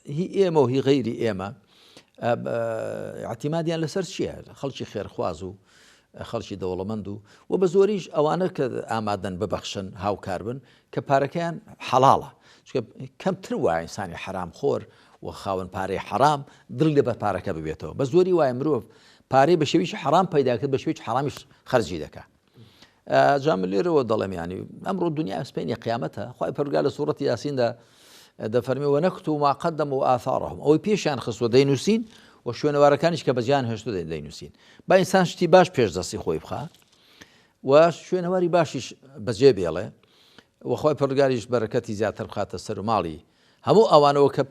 Speaker 2: هی ئێمە و هی غەیری ئێمە اعتیمادیان لەسەر چییە خەڵکی خێرخواز و خەڵکی دەوڵەمەند و بە زۆریش ئەوانە کە ئامادەن ببەخشن هاوکار بن کە پارەکەیان حەڵاڵە کەمتر وایە ئینسانی حرام خۆر و خاوەن پارەی حرام دڵ لێ بە پارەکە ببێتەوە بە زۆری وایە مرۆڤ پارەی بە شێویی حرام پەیدا کرد بە شێوەیەکی حرامیش خەرجی دەکات. جا من لێرەوە دەڵێم ینی ئەمڕۆ دنیا سپێنی قیامەتە خی پەروەردگار لە سوورەتی یاسیندا دەفەرمێ وەنەکتوب ما قەدەموا ئاثارهم ئەوەی پێشیان خستووە دەینووسین و شوێنەوارەکانیش کە بەجیان هێشتووە دەینووسین با ئینسان شتی باش پێش دەستی خۆی بخات و شوێنەواری باشیش بەجێ بێڵێ و خی پەروەردگاریش بەرەکەتی زیاتر بخاتە سەر و ماڵی هەموو ئەوانەوە کە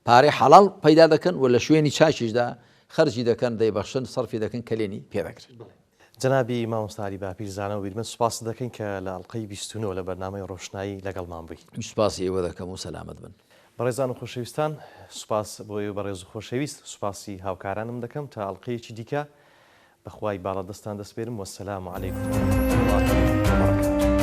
Speaker 2: پارەی حەڵاڵ پەیدا دەکەن و لە شوێنی چاکیشدا خەرجی دەکەن دەیبەخشن سەرفی دەکەن کەلێنی پێدەکرێت.
Speaker 1: جنابی مامۆستا باپیرزانە و بیرمە سوپاس دەکەین کە لە ئەڵقەی 29 لە بەرنامەی ڕۆشنایی لەگەڵمان بوویت.
Speaker 2: سوپاسی ئێوە دەکەم و سەلامەت بن.
Speaker 1: بەڕێزان و خۆشەویستان سوپاس بۆ ئێوە بەڕێز و خۆشەویست سوپاسی هاوکارانم دەکەم تا ئەڵقەیەکی دیکە بەخوای باڵەدەستان دەسپێرم وەسەلام عەلەیکوم.